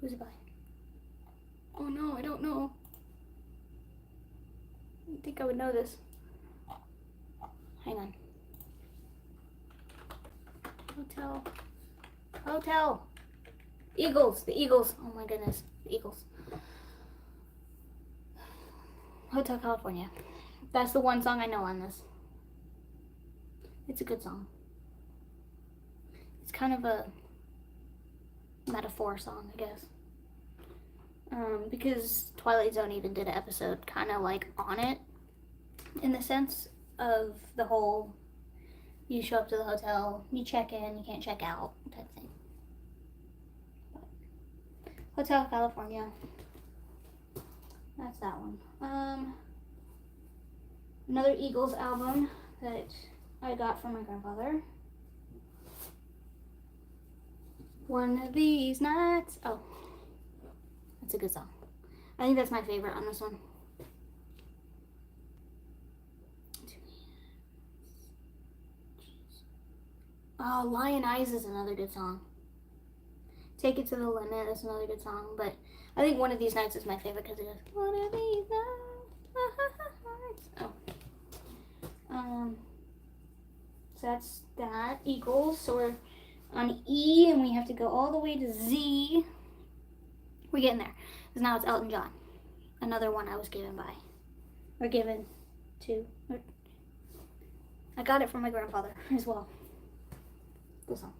who's it by? Oh no, I don't know. I think I would know this. Hang on. Hotel. Eagles. The Eagles. Oh my goodness. The Eagles. Hotel California. That's the one song I know on this. It's a good song. It's kind of a metaphor song, I guess. Because Twilight Zone even did an episode kind of like on it, in the sense of the whole you show up to the hotel, you check in, you can't check out type thing. Hotel California. That's that one. Another Eagles album that I got from my grandfather. One of these nights. Oh, that's a good song. I think that's my favorite on this one. Oh, Lion Eyes is another good song. Take It to the Limit, that's another good song. But I think One of These Nights is my favorite because it goes, One of these nights. Oh. So that's that. Eagles. So we're on E and we have to go all the way to Z. We're getting there. Because now it's Elton John. Another one I was given by. Or given to. I got it from my grandfather as well. This song.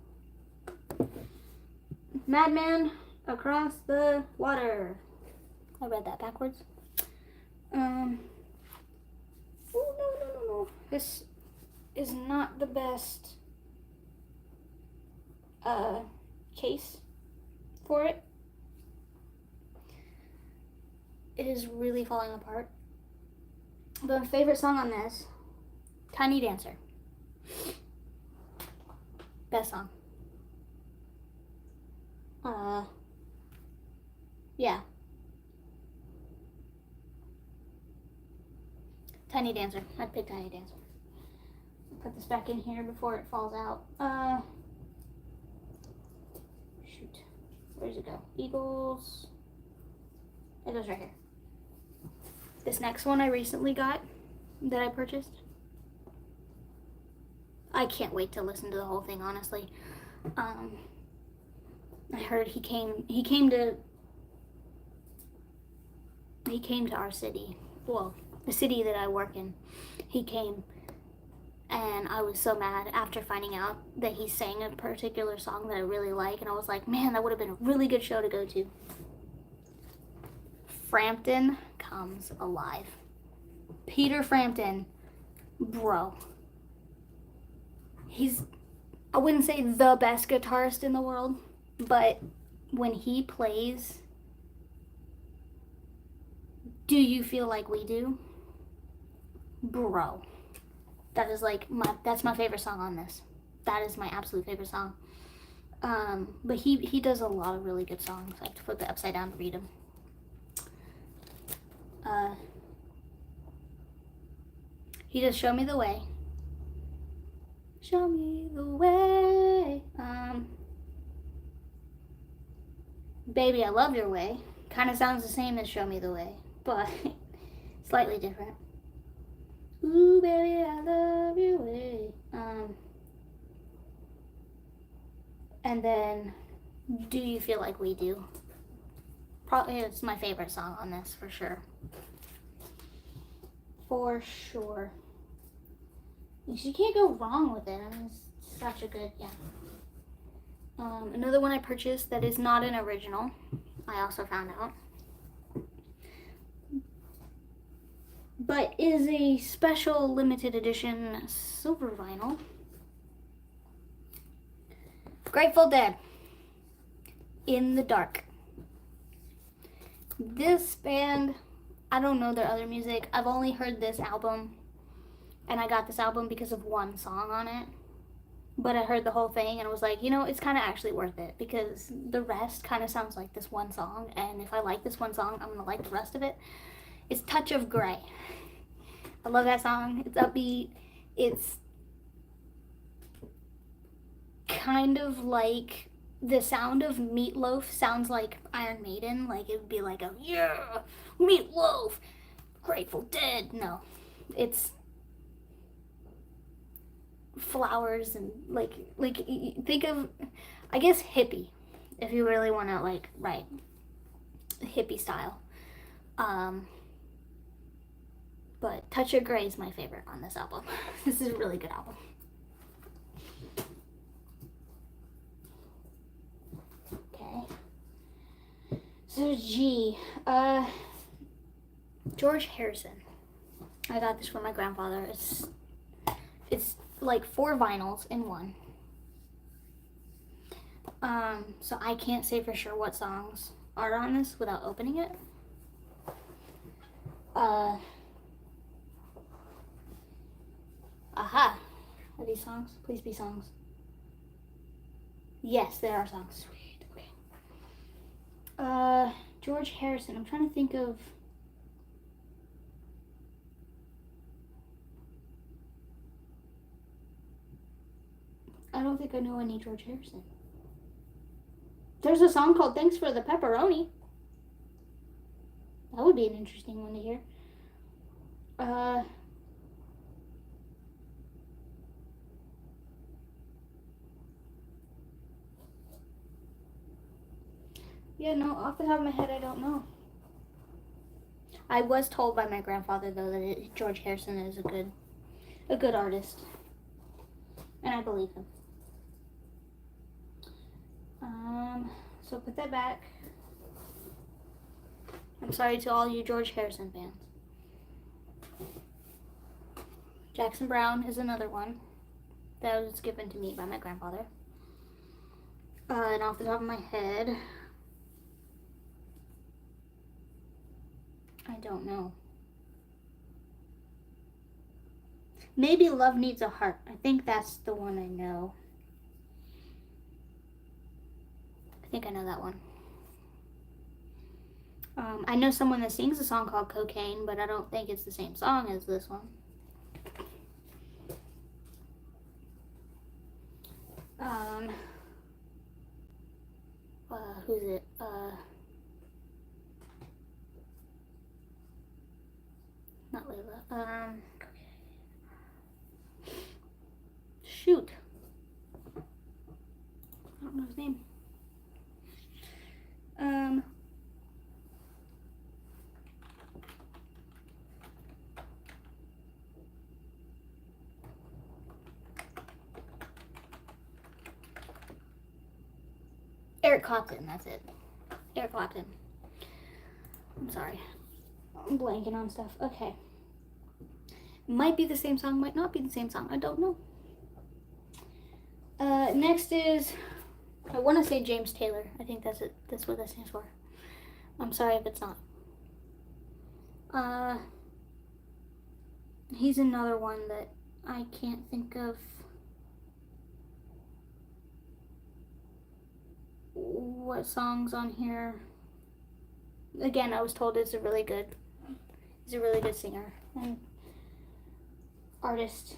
Madman Across the Water. I read that backwards. Oh, no. This is not the best case for it. It is really falling apart. But my favorite song on this, Tiny Dancer. Best song. Yeah. Tiny Dancer. I'd pick Tiny Dancer. Put this back in here before it falls out. Shoot. Where does it go? Eagles. It goes right here. This next one I recently got that I purchased. I can't wait to listen to the whole thing, honestly. I heard he came to our city. Well, the city that I work in. He came, and I was so mad after finding out that he sang a particular song that I really like, and I was like, man, that would have been a really good show to go to. Frampton Comes Alive. Peter Frampton, bro. He's, I wouldn't say the best guitarist in the world, but when he plays, Do You Feel Like We Do? Bro. That is like that's my favorite song on this. That is my absolute favorite song. But he does a lot of really good songs. I have to flip it upside down to read them. He does Show Me the Way. Show me the way. Baby, I Love Your Way. Kind of sounds the same as Show Me the Way, but slightly different. Ooh, baby, I love your way. And then Do You Feel Like We Do? Probably it's my favorite song on this, for sure. For sure. You can't go wrong with it. I mean, it's such a good, yeah. Another one I purchased that is not an original, I also found out, but is a special limited edition silver vinyl. Grateful Dead, In the Dark. This band, I don't know their other music. I've only heard this album, and I got this album because of one song on it. But I heard the whole thing and I was like, you know, it's kind of actually worth it because the rest kind of sounds like this one song. And if I like this one song, I'm going to like the rest of it. It's Touch of Grey. I love that song. It's upbeat. It's kind of like the sound of Meatloaf sounds like Iron Maiden. Like it would be like a, yeah, Meatloaf, Grateful Dead. No, it's flowers and like think of, I guess, hippie, if you really want to like write hippie style. But Touch of Grey is my favorite on this album. This is a really good album. Okay. So G. George Harrison. I got this from my grandfather. It's like 4 vinyls in one. So I can't say for sure what songs are on this without opening it. Aha. Are these songs? Please be songs. Yes, there are songs. Sweet. Okay. George Harrison. I'm trying to think of. I don't think I know any George Harrison. There's a song called Thanks for the Pepperoni. That would be an interesting one to hear. Yeah, no, off the top of my head, I don't know. I was told by my grandfather, though, that George Harrison is a good artist. And I believe him. So put that back. I'm sorry to all you George Harrison fans. Jackson Browne is another one that was given to me by my grandfather. And off the top of my head, I don't know. Maybe Love Needs a Heart. I think that's the one I know. I think I know that one. I know someone that sings a song called Cocaine, but I don't think it's the same song as this one. Who's it? Not Layla. Shoot. I don't know his name. Eric Clapton, that's it. Eric Clapton. I'm sorry. I'm blanking on stuff. Okay. Might be the same song, might not be the same song. I don't know. Next is, I want to say James Taylor. I think that's it. That's what that stands for. I'm sorry if it's not. He's another one that I can't think of what songs on here. Again, I was told he's a really good singer and artist.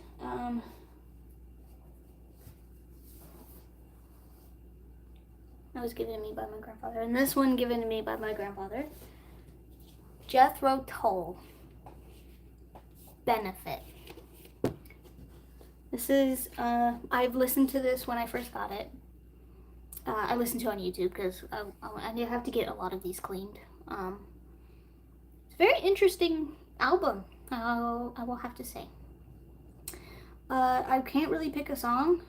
That was given to me by my grandfather, and this one given to me by my grandfather. Jethro Tull. Benefit. This is, I've listened to this when I first got it. I listened to it on YouTube because I have to get a lot of these cleaned. It's a very interesting album, I will have to say. I can't really pick a song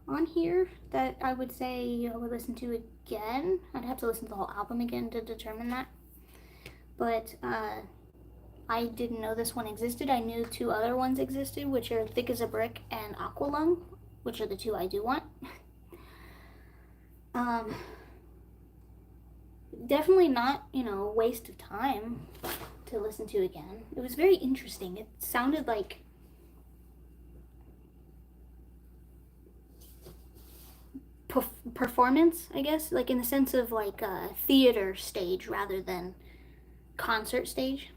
on here that I would say I would listen to again. I'd have to listen to the whole album again to determine that. But I didn't know this one existed. I knew 2 other ones existed, which are Thick as a Brick and Aqualung, which are the 2 I do want. Definitely not, a waste of time to listen to again. It was very interesting. It sounded like performance, I guess, like in the sense of like a theater stage rather than concert stage.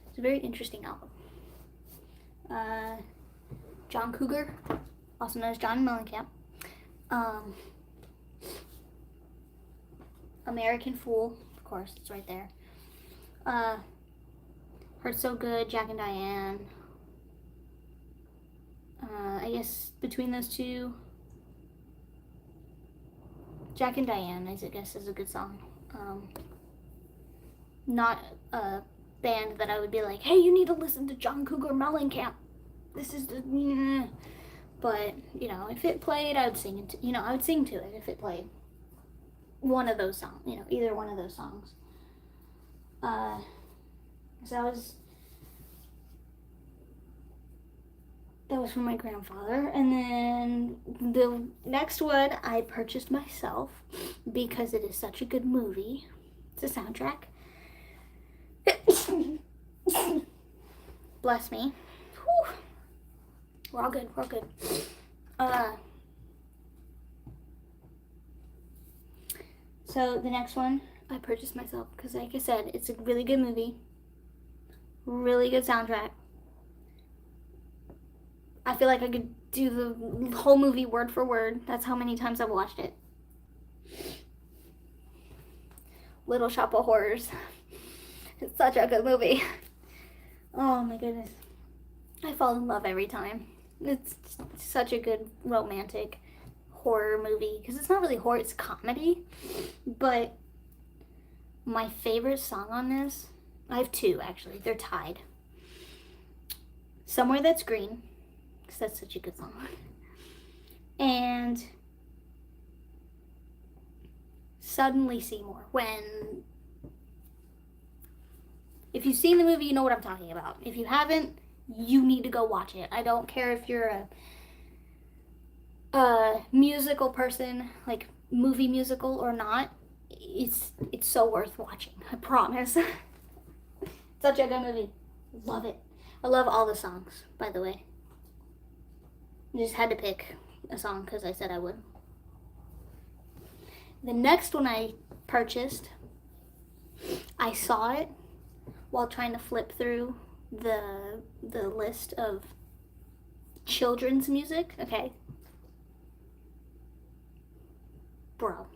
It's a very interesting album. John Cougar, also known as John Mellencamp. American Fool, of course, it's right there. Hurt So Good, Jack and Diane. I guess between those 2, Jack and Diane, I guess, is a good song. Not a band that I would be like, hey, you need to listen to John Cougar Mellencamp. This is the... But, if it played, I would sing it. I would sing to it if it played. one of those songs, you know, either one of those songs. So that was from my grandfather. And then the next one I purchased myself because it is such a good movie. It's a soundtrack. Bless me. Whew. We're all good. We're all good. So the next one I purchased myself because, like I said, it's a really good movie. Really good soundtrack. I feel like I could do the whole movie word for word. That's how many times I've watched it. Little Shop of Horrors. It's such a good movie. Oh my goodness. I fall in love every time. It's such a good romantic horror movie because it's not really horror, it's comedy. But my favorite song on this, I have two actually, they're tied. Somewhere That's Green, because that's such a good song. And Suddenly Seymour. When, if you've seen the movie, you know what I'm talking about. If you haven't, you need to go watch it. I don't care if you're a musical person, like movie musical or not. It's so worth watching. I promise. Such a good movie. Love it. I love all the songs, by the way. I just had to pick a song because I said I would. The next one I purchased, I saw it while trying to flip through the list of children's music. Okay. Bro.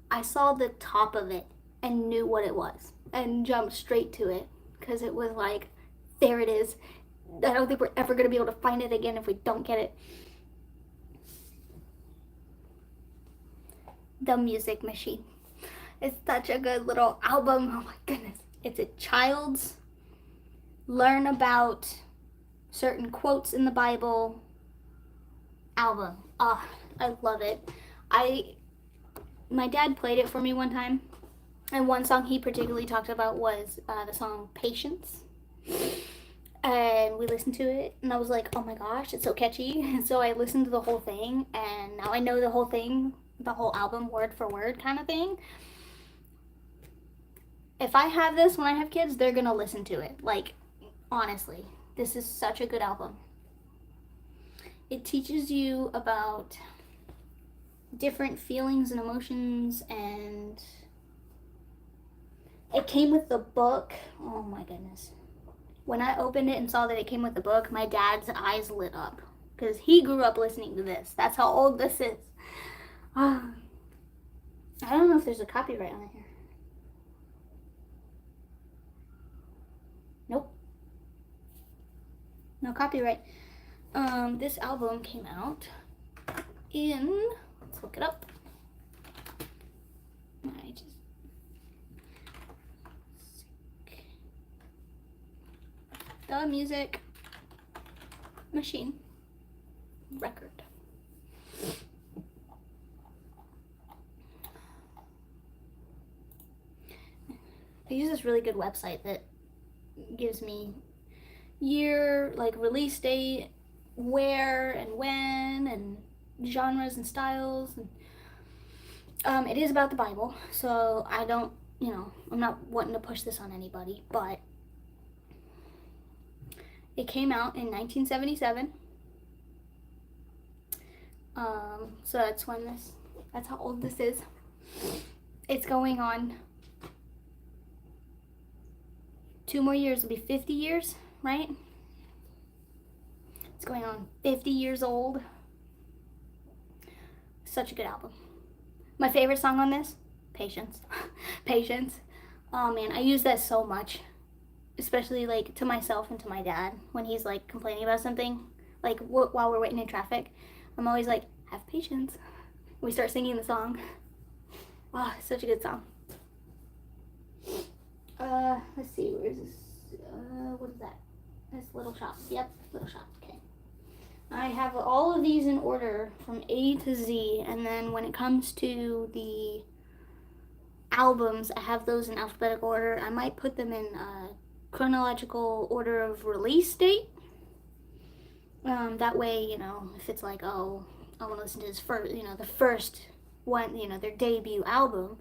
I saw the top of it and knew what it was and jumped straight to it because it was like, there it is. I don't think we're ever going to be able to find it again if we don't get it. The Music Machine. It's such a good little album. Oh my goodness. It's a child's learn about certain quotes in the Bible album. Ah, I love it. My dad played it for me one time, and one song he particularly talked about was the song Patience. And we listened to it, and I was like, oh my gosh, it's so catchy. And so I listened to the whole thing, and now I know the whole thing, the whole album word for word kind of thing. If I have this when I have kids, they're gonna listen to it. Like, honestly, this is such a good album. It teaches you about different feelings and emotions, and it came with the book. Oh my goodness. When I opened it and saw that it came with the book, my dad's eyes lit up because he grew up listening to this. That's how old this is. I don't know if there's a copyright on it here. Nope. No copyright. This album came out in, let's look it up. The Music Machine record. I use this really good website that gives me year, like release date, where and when, and genres and styles. And it is about the Bible, so I don't, I'm not wanting to push this on anybody, but it came out in 1977. So that's how old this is. It's going on 2 more years, it'll be 50 years, right? It's going on 50 years old. Such a good album. My favorite song on this, Patience. Patience. Oh man, I use that so much. Especially like to myself and to my dad when he's like complaining about something, like while we're waiting in traffic. I'm always like, have patience. We start singing the song. Oh, such a good song. Let's see, where is this? What is that? This Little Shop. Yep, Little Shop. Okay. I have all of these in order from A to Z, and then when it comes to the albums, I have those in alphabetical order. I might put them in chronological order of release date. That way, you know, if it's like, oh, I want to listen to this first, you know, the first one, you know, their debut album,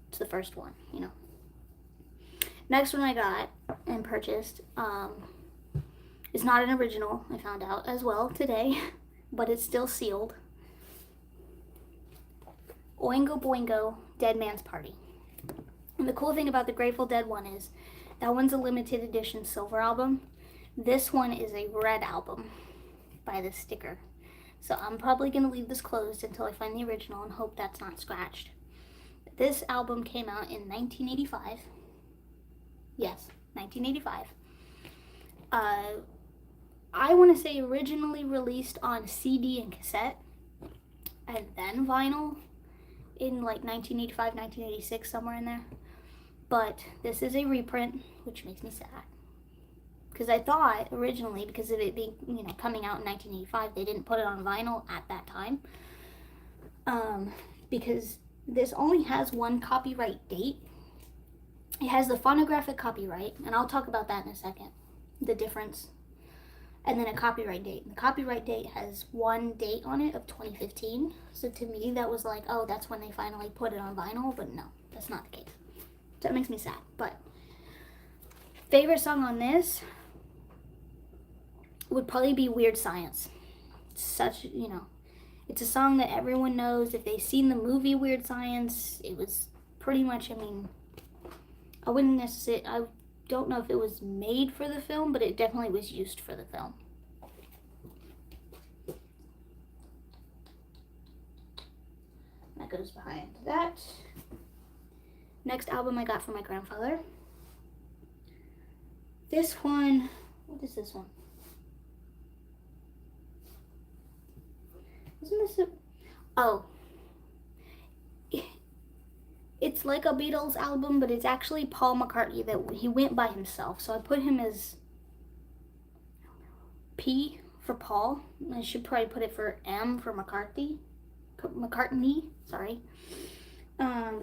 it's the first one, you know. Next one I got and purchased is not an original, I found out as well today, but it's still sealed. Oingo Boingo, Dead Man's Party. And the cool thing about the Grateful Dead one is that one's a limited edition silver album. This one is a red album by the sticker. So I'm probably going to leave this closed until I find the original and hope that's not scratched. This album came out in 1985. Yes, 1985. I want to say originally released on CD and cassette and then vinyl in like 1985, 1986, somewhere in there. But this is a reprint, which makes me sad. Because I thought originally, because of it being, you know, coming out in 1985, they didn't put it on vinyl at that time. Because this only has one copyright date. It has the phonographic copyright, and I'll talk about that in a second, the difference. And then a copyright date. The copyright date has one date on it of 2015. So to me, that was like, oh, that's when they finally put it on vinyl. But no, that's not the case. So that makes me sad. But favorite song on this would probably be Weird Science. It's such, you know, it's a song that everyone knows. If they've seen the movie Weird Science, it was pretty much, I mean, I wouldn't necessarily, I don't know if it was made for the film, but it definitely was used for the film. That goes behind that. Next album I got from my grandfather. This one, what is this one? Isn't this a, oh. It's like a Beatles album, but it's actually Paul McCartney that he went by himself. So I put him as P for Paul. I should probably put it for M for McCartney. Sorry.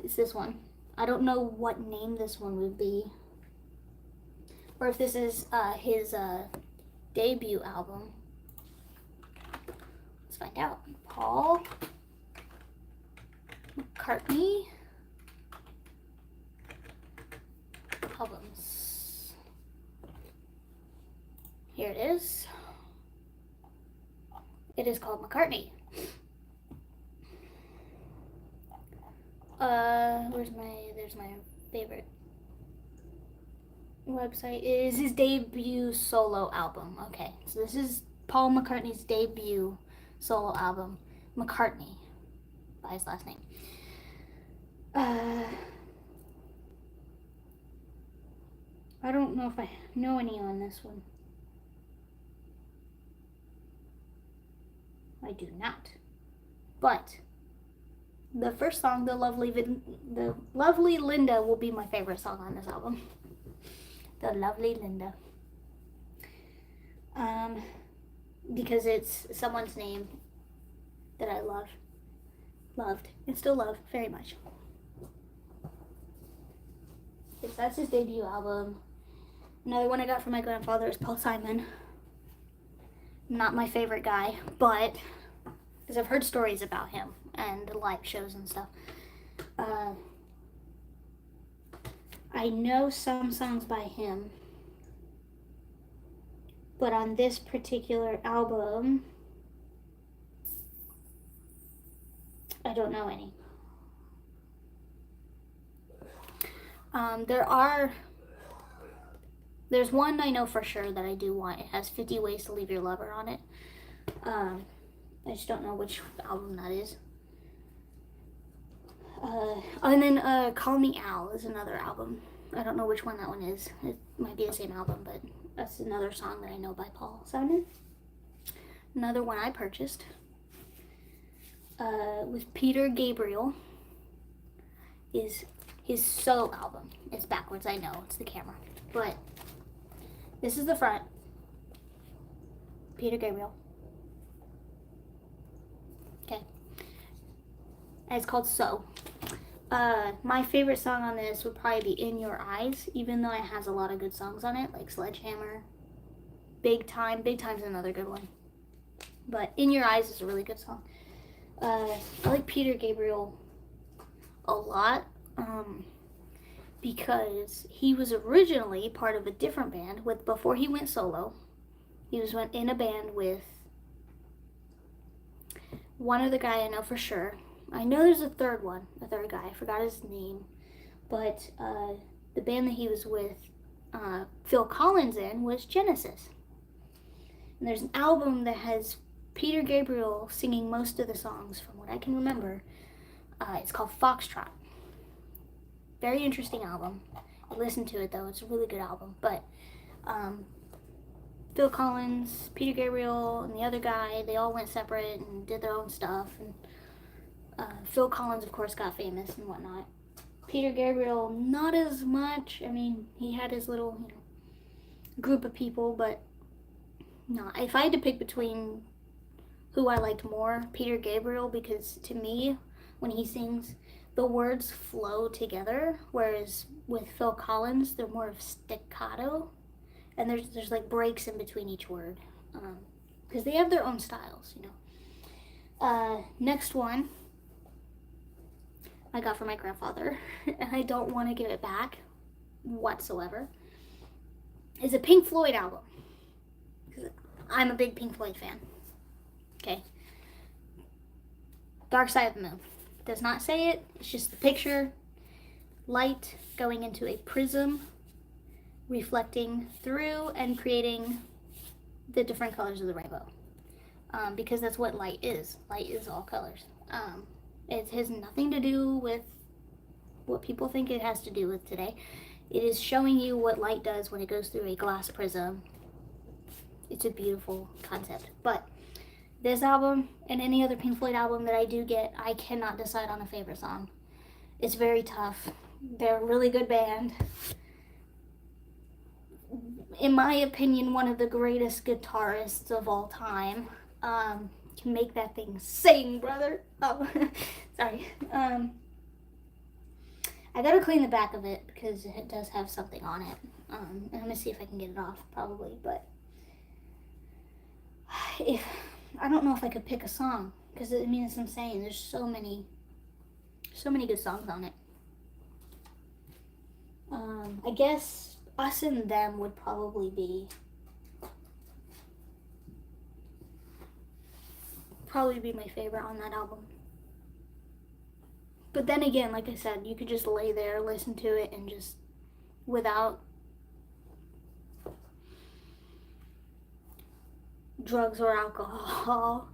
It's this one. I don't know what name this one would be. Or if this is his debut album. Let's find out. Paul McCartney albums. Here it is. It is called McCartney. There's my favorite website. It is his debut solo album. Okay, so this is Paul McCartney's debut solo album, McCartney, by his last name. I don't know if I know any on this one. I do not. But the first song, the lovely Linda, will be my favorite song on this album. The Lovely Linda. Because it's someone's name that I loved, and still love very much. Yes, that's his debut album. Another one I got from my grandfather is Paul Simon. Not my favorite guy, but because I've heard stories about him and live shows and stuff. I know some songs by him, but on this particular album, I don't know any. There's one I know for sure that I do want. It has 50 Ways to Leave Your Lover on it. I just don't know which album that is. And then Call Me Al is another album. I don't know which one that one is. It might be the same album, but that's another song that I know by Paul Simon. Another one I purchased with Peter Gabriel is his solo album. It's backwards, I know, it's the camera. But this is the front. Peter Gabriel. and it's called So. My favorite song on this would probably be In Your Eyes, even though it has a lot of good songs on it, like Sledgehammer, Big Time. Big Time's another good one. But In Your Eyes is a really good song. I like Peter Gabriel a lot because he was originally part of a different band before he went solo. He was in a band with one other guy I know for sure. I know there's a third guy. I forgot his name. But the band that he was with Phil Collins in was Genesis. And there's an album that has Peter Gabriel singing most of the songs from what I can remember. It's called Foxtrot. Very interesting album. I listened to it though. It's a really good album. But Phil Collins, Peter Gabriel, and the other guy, they all went separate and did their own stuff. And Phil Collins, of course, got famous and whatnot. Peter Gabriel, not as much. I mean, he had his little group of people, but no. If I had to pick between who I liked more, Peter Gabriel, because to me, when he sings, the words flow together, whereas with Phil Collins, they're more of staccato, and there's like breaks in between each word, because they have their own styles, Next one I got from my grandfather, and I don't want to give it back whatsoever, is a Pink Floyd album. I'm a big Pink Floyd fan. Okay. Dark Side of the Moon. Does not say it. It's just the picture. Light going into a prism, reflecting through and creating the different colors of the rainbow. Because that's what light is. Light is all colors. It has nothing to do with what people think it has to do with today. It is showing you what light does when it goes through a glass prism. It's a beautiful concept. But this album and any other Pink Floyd album that I do get, I cannot decide on a favorite song. It's very tough. They're a really good band. In my opinion, one of the greatest guitarists of all time. Can make that thing sing, brother. Oh, sorry. I gotta clean the back of it because it does have something on it. And I'm gonna see if I can get it off, probably. But I don't know if I could pick a song because I mean, as I'm saying, there's so many good songs on it. I guess Us and Them would probably be my favorite on that album. But then again, like I said, you could just lay there, listen to it, and just without drugs or alcohol,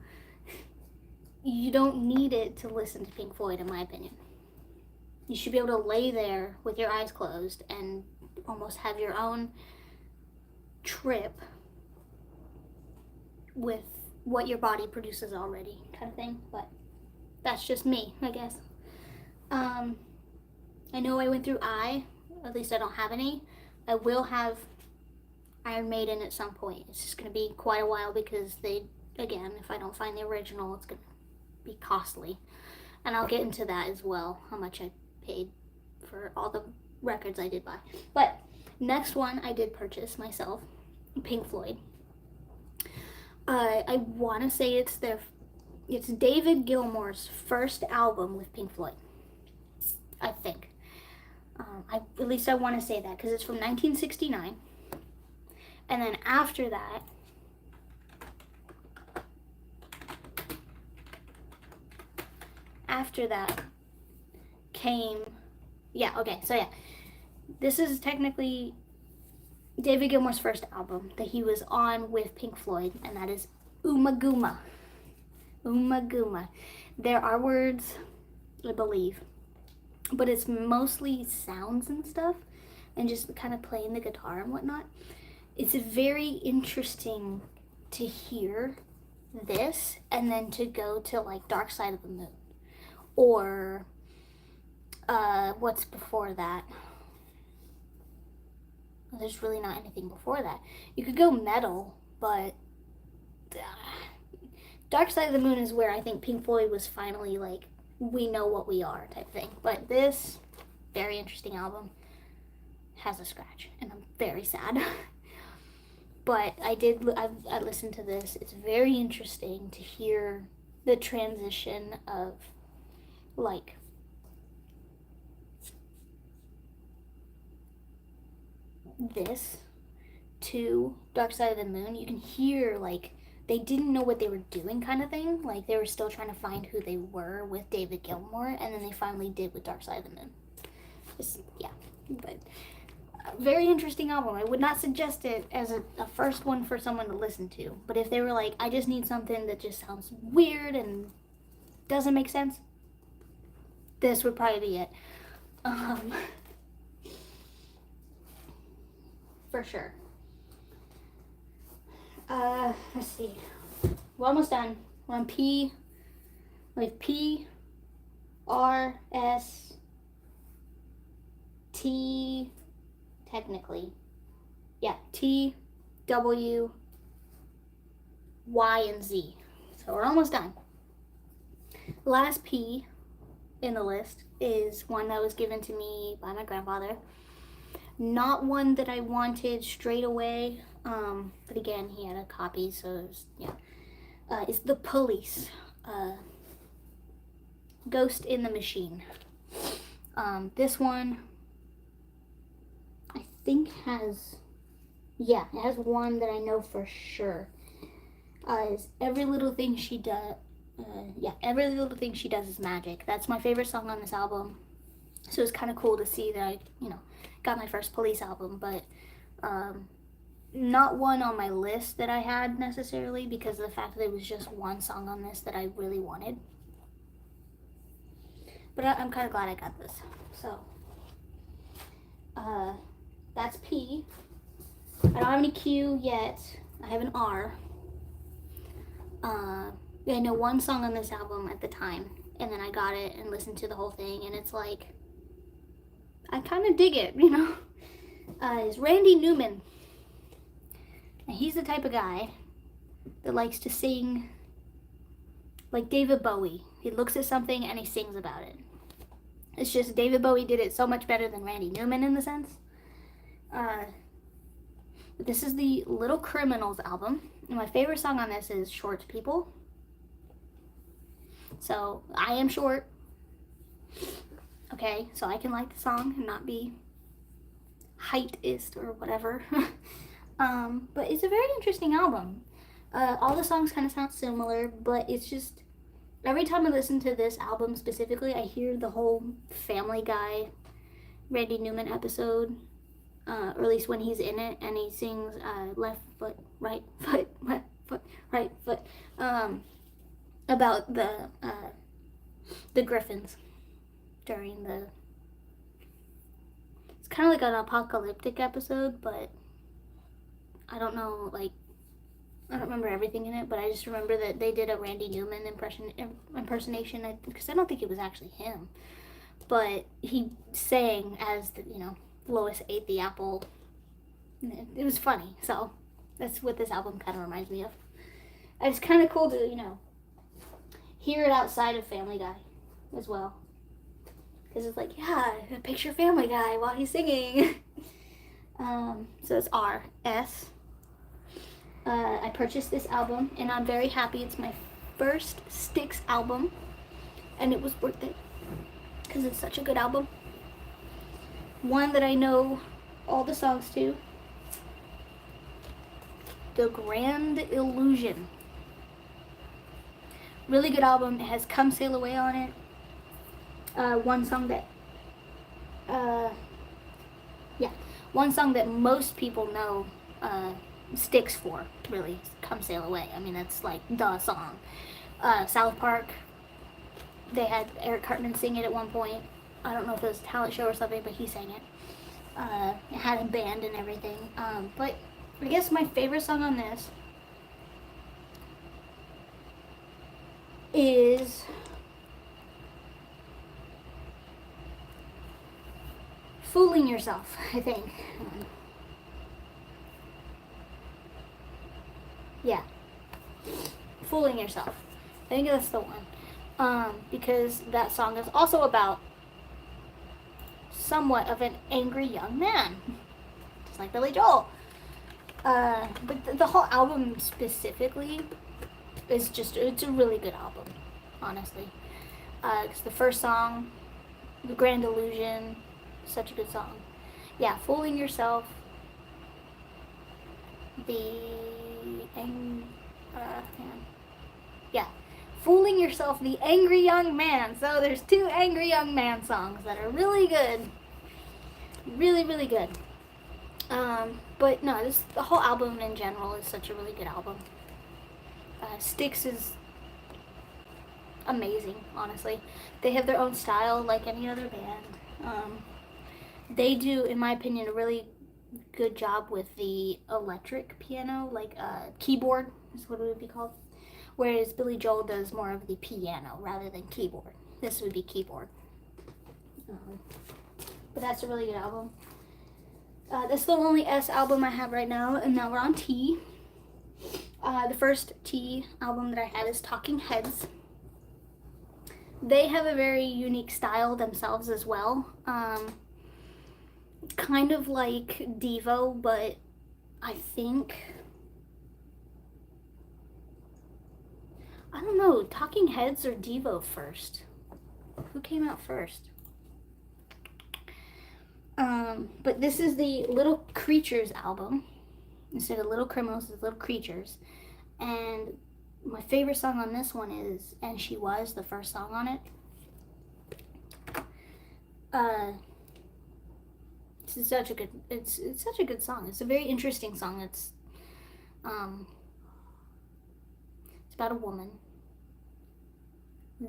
you don't need it to listen to Pink Floyd, in my opinion. You should be able to lay there with your eyes closed and almost have your own trip with what your body produces already, kind of thing. But that's just me, I guess. I know I went through at least I don't have any. I will have Iron Maiden at some point. It's just going to be quite a while because again, if I don't find the original, it's going to be costly. And I'll get into that as well, how much I paid for all the records I did buy. But next one I did purchase myself, Pink Floyd. I want to say it's David Gilmour's first album with Pink Floyd, I think. At least I want to say that because it's from 1969. And then after that came, this is technically David Gilmour's first album that he was on with Pink Floyd, and that is Ummagumma. Ummagumma. There are words, I believe, but it's mostly sounds and stuff, and just kind of playing the guitar and whatnot. It's very interesting to hear this and then to go to like Dark Side of the Moon or what's before that. There's really not anything before that. You could go metal, but Dark Side of the Moon is where I think Pink Floyd was finally like we know what we are type thing. But this very interesting album has a scratch, and I'm very sad. But I listened to this. It's very interesting to hear the transition of like this to Dark Side of the Moon. You can hear like they didn't know what they were doing kind of thing. Like they were still trying to find who they were with David Gilmour, and then they finally did with Dark Side of the Moon. Yeah, but very interesting album. I would not suggest it as a first one for someone to listen to. But if they were like, I just need something that just sounds weird and doesn't make sense, this would probably be it. For sure. Let's see. We're almost done. We're on P. Like P, R, S, T, technically. Yeah, T, W, Y, and Z. So we're almost done. Last P in the list is one that was given to me by my grandfather. Not one that I wanted straight away, but again, he had a copy, so it was, yeah. It's The Police, Ghost in the Machine. This one, I think it has one that I know for sure. Is Every Little Thing She Does, Every Little Thing She Does Is Magic. That's my favorite song on this album. So it's kind of cool to see that I, got my first Police album, but not one on my list that I had necessarily because of the fact that it was just one song on this that I really wanted. But I'm kind of glad I got this. So that's P. I don't have any Q yet. I have an R. I know one song on this album at the time, and then I got it and listened to the whole thing, and it's like, I kind of dig it, Is Randy Newman. And he's the type of guy that likes to sing like David Bowie. He looks at something and he sings about it. It's just David Bowie did it so much better than Randy Newman in the sense. This is the Little Criminals album. And my favorite song on this is Short People. So, I am short. Okay, so I can like the song and not be heightist or whatever. But it's a very interesting album. All the songs kind of sound similar, but it's just, every time I listen to this album specifically, I hear the whole Family Guy Randy Newman episode, or at least when he's in it, and he sings left foot, right foot, left foot, right foot, about the Griffins during it's kind of like an apocalyptic episode, but I don't know, I don't remember everything in it, but I just remember that they did a Randy Newman impersonation, because I don't think it was actually him, but he sang as Lois ate the apple. It was funny, so that's what this album kind of reminds me of. It's kind of cool to hear it outside of Family Guy as well. Because it's like, yeah, picture Family Guy while he's singing. So it's R, S. I purchased this album, and I'm very happy. It's my first Styx album, and it was worth it. Because it's such a good album. One that I know all the songs to. The Grand Illusion. Really good album. It has Come Sail Away on it. One song that most people know Styx for, really, Come Sail Away. I mean, that's like the song. South Park, they had Eric Cartman sing it at one point. I don't know if it was a talent show or something, but he sang it. It had a band and everything. But I guess my favorite song on this is Fooling Yourself, I think. Yeah. Fooling Yourself. I think that's the one. because that song is also about somewhat of an angry young man, just like Billy Joel. But the whole album specifically is it's a really good album, honestly. Because the first song, The Grand Illusion, such a good song. Yeah, Fooling Yourself, yeah, Fooling Yourself, The Angry Young Man. So there's two Angry Young Man songs that are really good. Really, really good. But no, the whole album in general is such a really good album. Styx is amazing, honestly. They have their own style like any other band. They do, in my opinion, a really good job with the electric piano, like keyboard is what it would be called. Whereas Billy Joel does more of the piano rather than keyboard. This would be keyboard. But that's a really good album. That's the only S album I have right now, and now we're on T. The first T album that I had is Talking Heads. They have a very unique style themselves as well. Kind of like Devo, but I don't know, Talking Heads or Devo first? Who came out first? But this is the Little Creatures album. Instead of Little Criminals, it's Little Creatures. And my favorite song on this one is And She Was, the first song on it. It's such a good song. It's a very interesting song. It's about a woman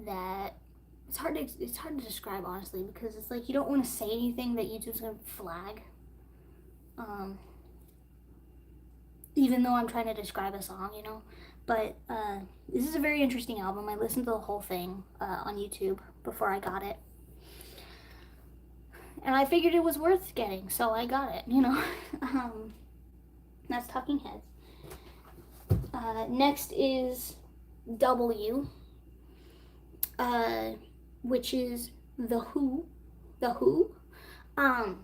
that it's hard to describe, honestly, because it's like you don't want to say anything that YouTube's gonna flag. Even though I'm trying to describe a song, you know. But this is a very interesting album. I listened to the whole thing on YouTube before I got it. And I figured it was worth getting, so I got it, you know. That's Talking Heads. Next is W, which is The Who. The Who. I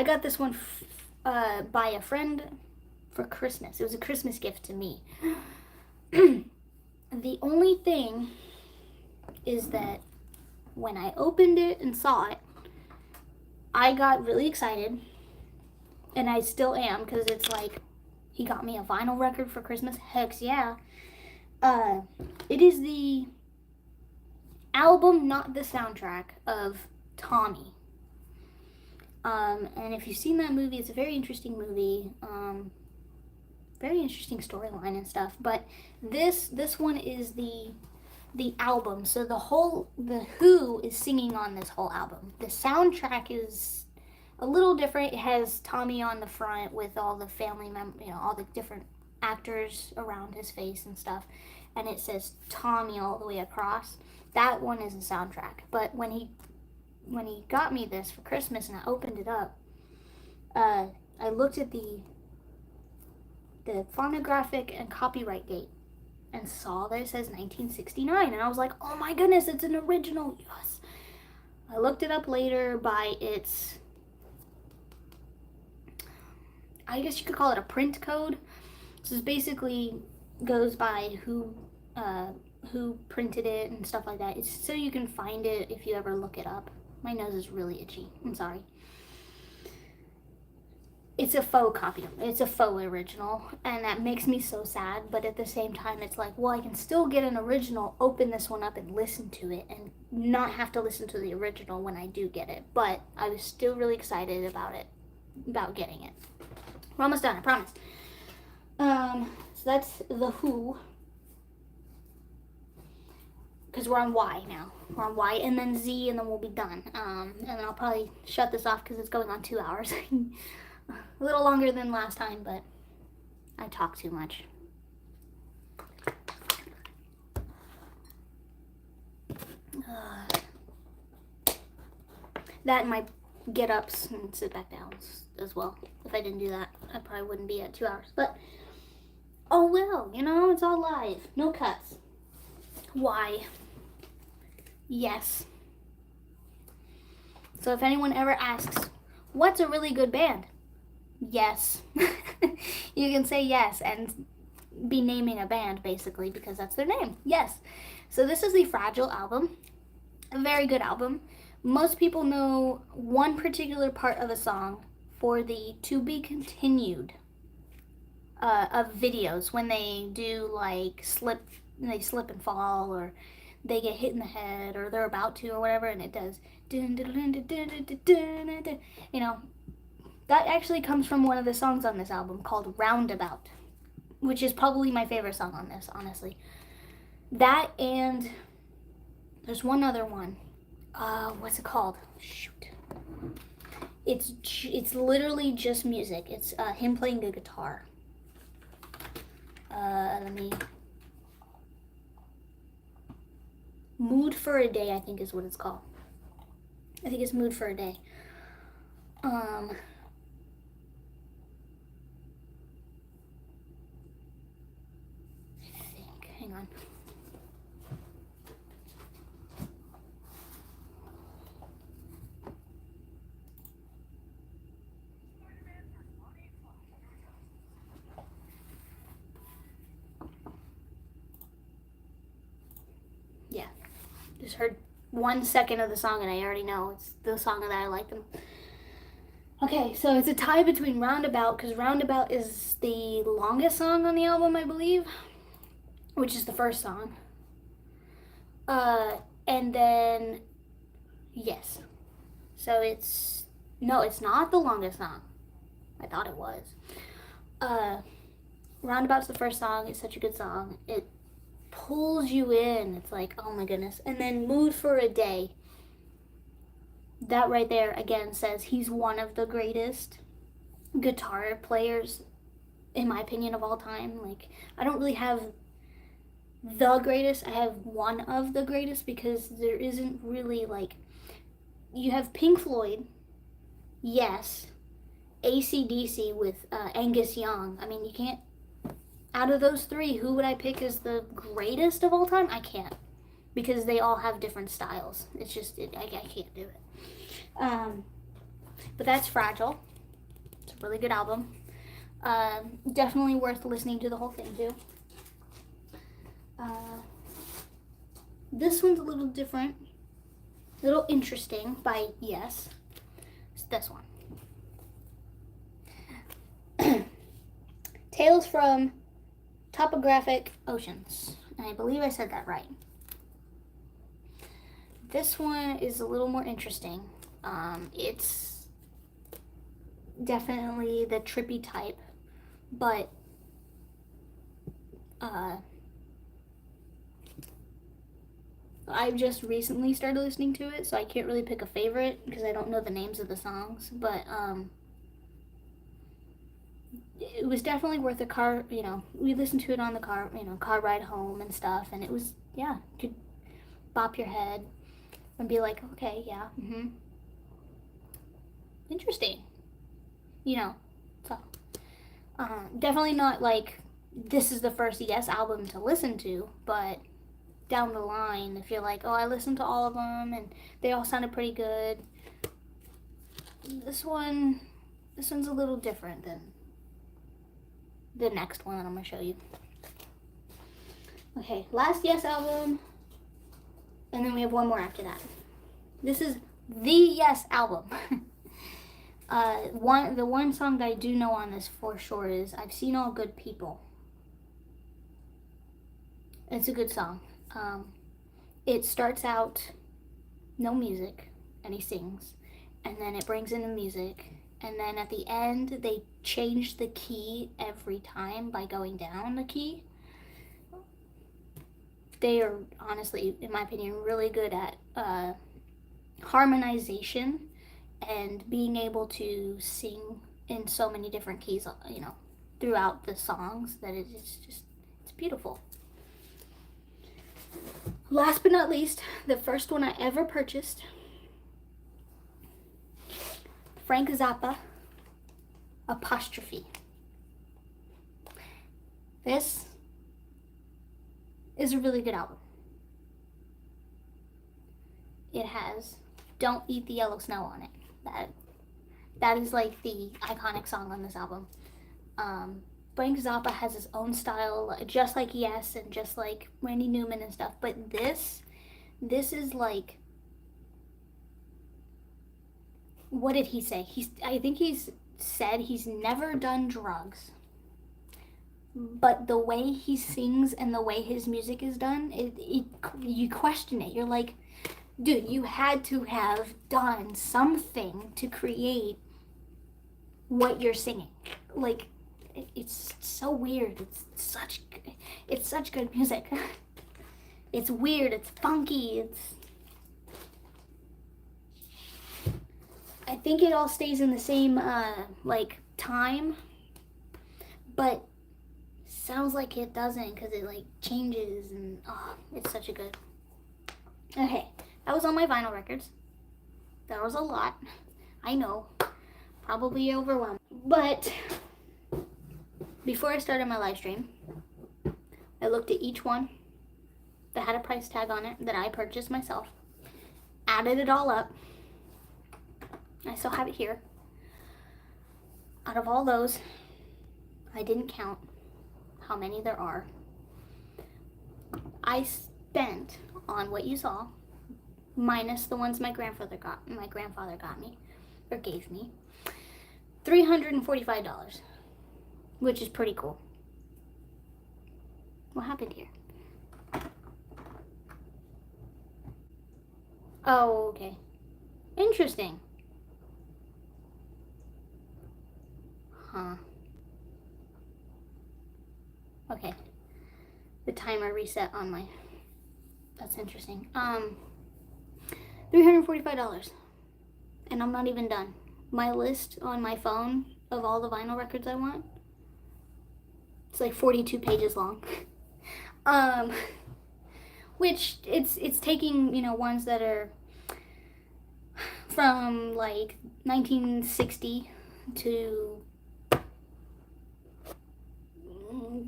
got this one by a friend for Christmas. It was a Christmas gift to me. The only thing is that when I opened it and saw it, I got really excited, and I still am, because it's like, he got me a vinyl record for Christmas. Heck yeah. It is the album, not the soundtrack, of Tommy. And if you've seen that movie, it's a very interesting movie. Very interesting storyline and stuff. But this one is the album. So the Who is singing on this whole album. The soundtrack is a little different. It has Tommy on the front with all the family members, you know, all the different actors around his face and stuff. And it says Tommy all the way across. That one is the soundtrack. But when he got me this for Christmas and I opened it up, I looked at the phonographic and copyright date and saw that it says 1969, and I was like, oh my goodness, it's an original. Yes. I looked it up later by its, I guess you could call it a print code. So it basically goes by who printed it and stuff like that. It's so you can find it if you ever look it up. My nose is really itchy. I'm sorry. It's a faux copy. It's a faux original, and that makes me so sad. But at the same time, it's like, well, I can still get an original, open this one up and listen to it, and not have to listen to the original when I do get it. But I was still really excited about getting it. We're almost done, I promise. So that's The Who. Because we're on Y now. We're on Y and then Z, and then we'll be done. And then I'll probably shut this off because it's going on 2 hours. A little longer than last time, but I talk too much. That and my get ups and sit back downs as well. If I didn't do that, I probably wouldn't be at 2 hours. But, oh well, you know, it's all live. No cuts. Why? Yes. So if anyone ever asks, what's a really good band? Yes. You can say yes and be naming a band basically because that's their name. Yes. So this is the Fragile album. A very good album. Most people know one particular part of a song for the To Be Continued of videos when they do like they slip and fall, or they get hit in the head, or they're about to, or whatever, and it does. You know, that actually comes from one of the songs on this album called Roundabout, which is probably my favorite song on this, honestly. That, and there's one other one. What's it called? Shoot. It's literally just music. It's him playing the guitar. Let me. Mood for a Day, I think is what it's called. I think it's Mood for a Day. I think. Hang on. Yeah. Just heard 1 second of the song and I already know it's the song that I like them. Okay, so it's a tie between Roundabout, because Roundabout is the longest song on the album, I believe, which is the first song. And then, yes. So it's not the longest song. I thought it was. Roundabout's the first song. It's such a good song. It pulls you in. It's like, oh my goodness. And then Mood for a Day. That right there again says he's one of the greatest guitar players, in my opinion, of all time. Like, I don't really have the greatest. I have one of the greatest, because there isn't really, like, you have Pink Floyd, yes, AC/DC with Angus Young. I mean, you can't, out of those three, who would I pick as the greatest of all time? I can't, because they all have different styles. It's just, I can't do it. But that's Fragile. It's a really good album. Definitely worth listening to the whole thing too. This one's a little different, a little interesting by Yes. It's this one. Tales from Topographic Oceans. And I believe I said that right. This one is a little more interesting. It's definitely the trippy type, but I've just recently started listening to it, so I can't really pick a favorite because I don't know the names of the songs, but it was definitely worth a car, we listened to it on the car ride home and stuff, and it was, you could bop your head and be like, okay, yeah, interesting, so definitely not like this is the first Yes album to listen to, but down the line, if you're like, oh, I listened to all of them and they all sounded pretty good, this one's a little different than the next one that I'm gonna show you. Okay, last Yes album, and then we have one more after that. This is the Yes album. The one song that I do know on this for sure is I've Seen All Good People. It's a good song. It starts out no music, and he sings, and then it brings in the music, and then at the end they change the key every time by going down the key. They are honestly, in my opinion, really good at harmonization and being able to sing in so many different keys, throughout the songs, that it's beautiful. Last but not least, the first one I ever purchased, Frank Zappa, Apostrophe. This is a really good album. it has "Don't Eat the Yellow Snow" on it. That is like the iconic song on this album. Frank Zappa has his own style, just like Yes and just like Randy Newman and stuff. But this is like, what did he say? I think he's said he's never done drugs. But the way he sings and the way his music is done, you question it. You're like, dude, you had to have done something to create what you're singing. Like, it's so weird. It's such good music. It's weird. It's funky. I think it all stays in the same like time, but sounds like it doesn't because it like changes, and it's such a good. Okay, that was on my vinyl records. That was a lot. I know, probably overwhelmed. But before I started my live stream, I looked at each one that had a price tag on it that I purchased myself, added it all up. I still have it here. Out of all those, I didn't count how many there are. I spent on what you saw, minus the ones my grandfather got me, or gave me, $345, which is pretty cool. What happened here? Oh, okay. Interesting. Huh. Okay. The timer reset on my... That's interesting. $345. And I'm not even done. My list on my phone of all the vinyl records I want, it's like 42 pages long. Which it's taking, ones that are from like 1960 to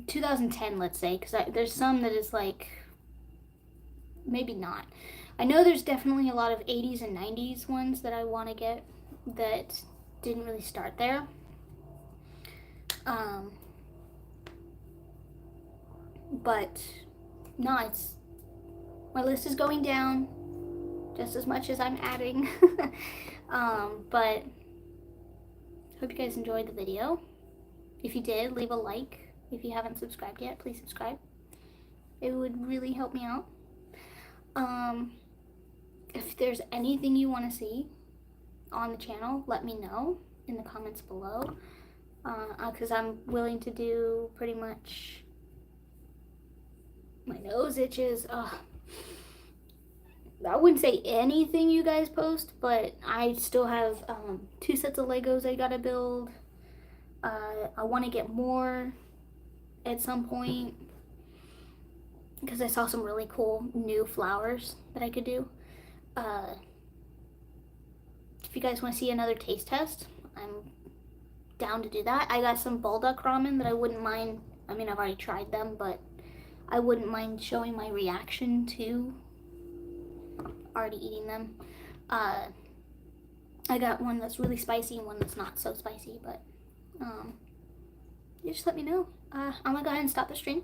2010, let's say, because there's some that is like, maybe not. I know there's definitely a lot of 80s and 90s ones that I want to get that didn't really start there. But no, my list is going down just as much as I'm adding. But hope you guys enjoyed the video. If you did, leave a like. If you haven't subscribed yet, please subscribe. It would really help me out. If there's anything you want to see on the channel, let me know in the comments below. Because I'm willing to do pretty much... My nose itches. I wouldn't say anything you guys post, but I still have 2 sets of Legos I gotta build. I want to get more at some point because I saw some really cool new flowers that I could do. If you guys want to see another taste test, I'm down to do that. I got some bulldog ramen that I wouldn't mind. I mean, I've already tried them, but I wouldn't mind showing my reaction to already eating them. I got one that's really spicy and one that's not so spicy, but you just let me know. I'm gonna go ahead and stop the stream.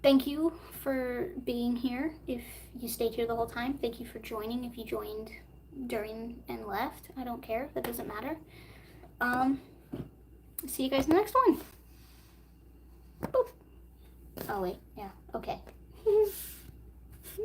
Thank you for being here. If you stayed here the whole time, thank you for joining. If you joined during and left, I don't care. That doesn't matter. See you guys in the next one. Boop. Oh wait, yeah, okay.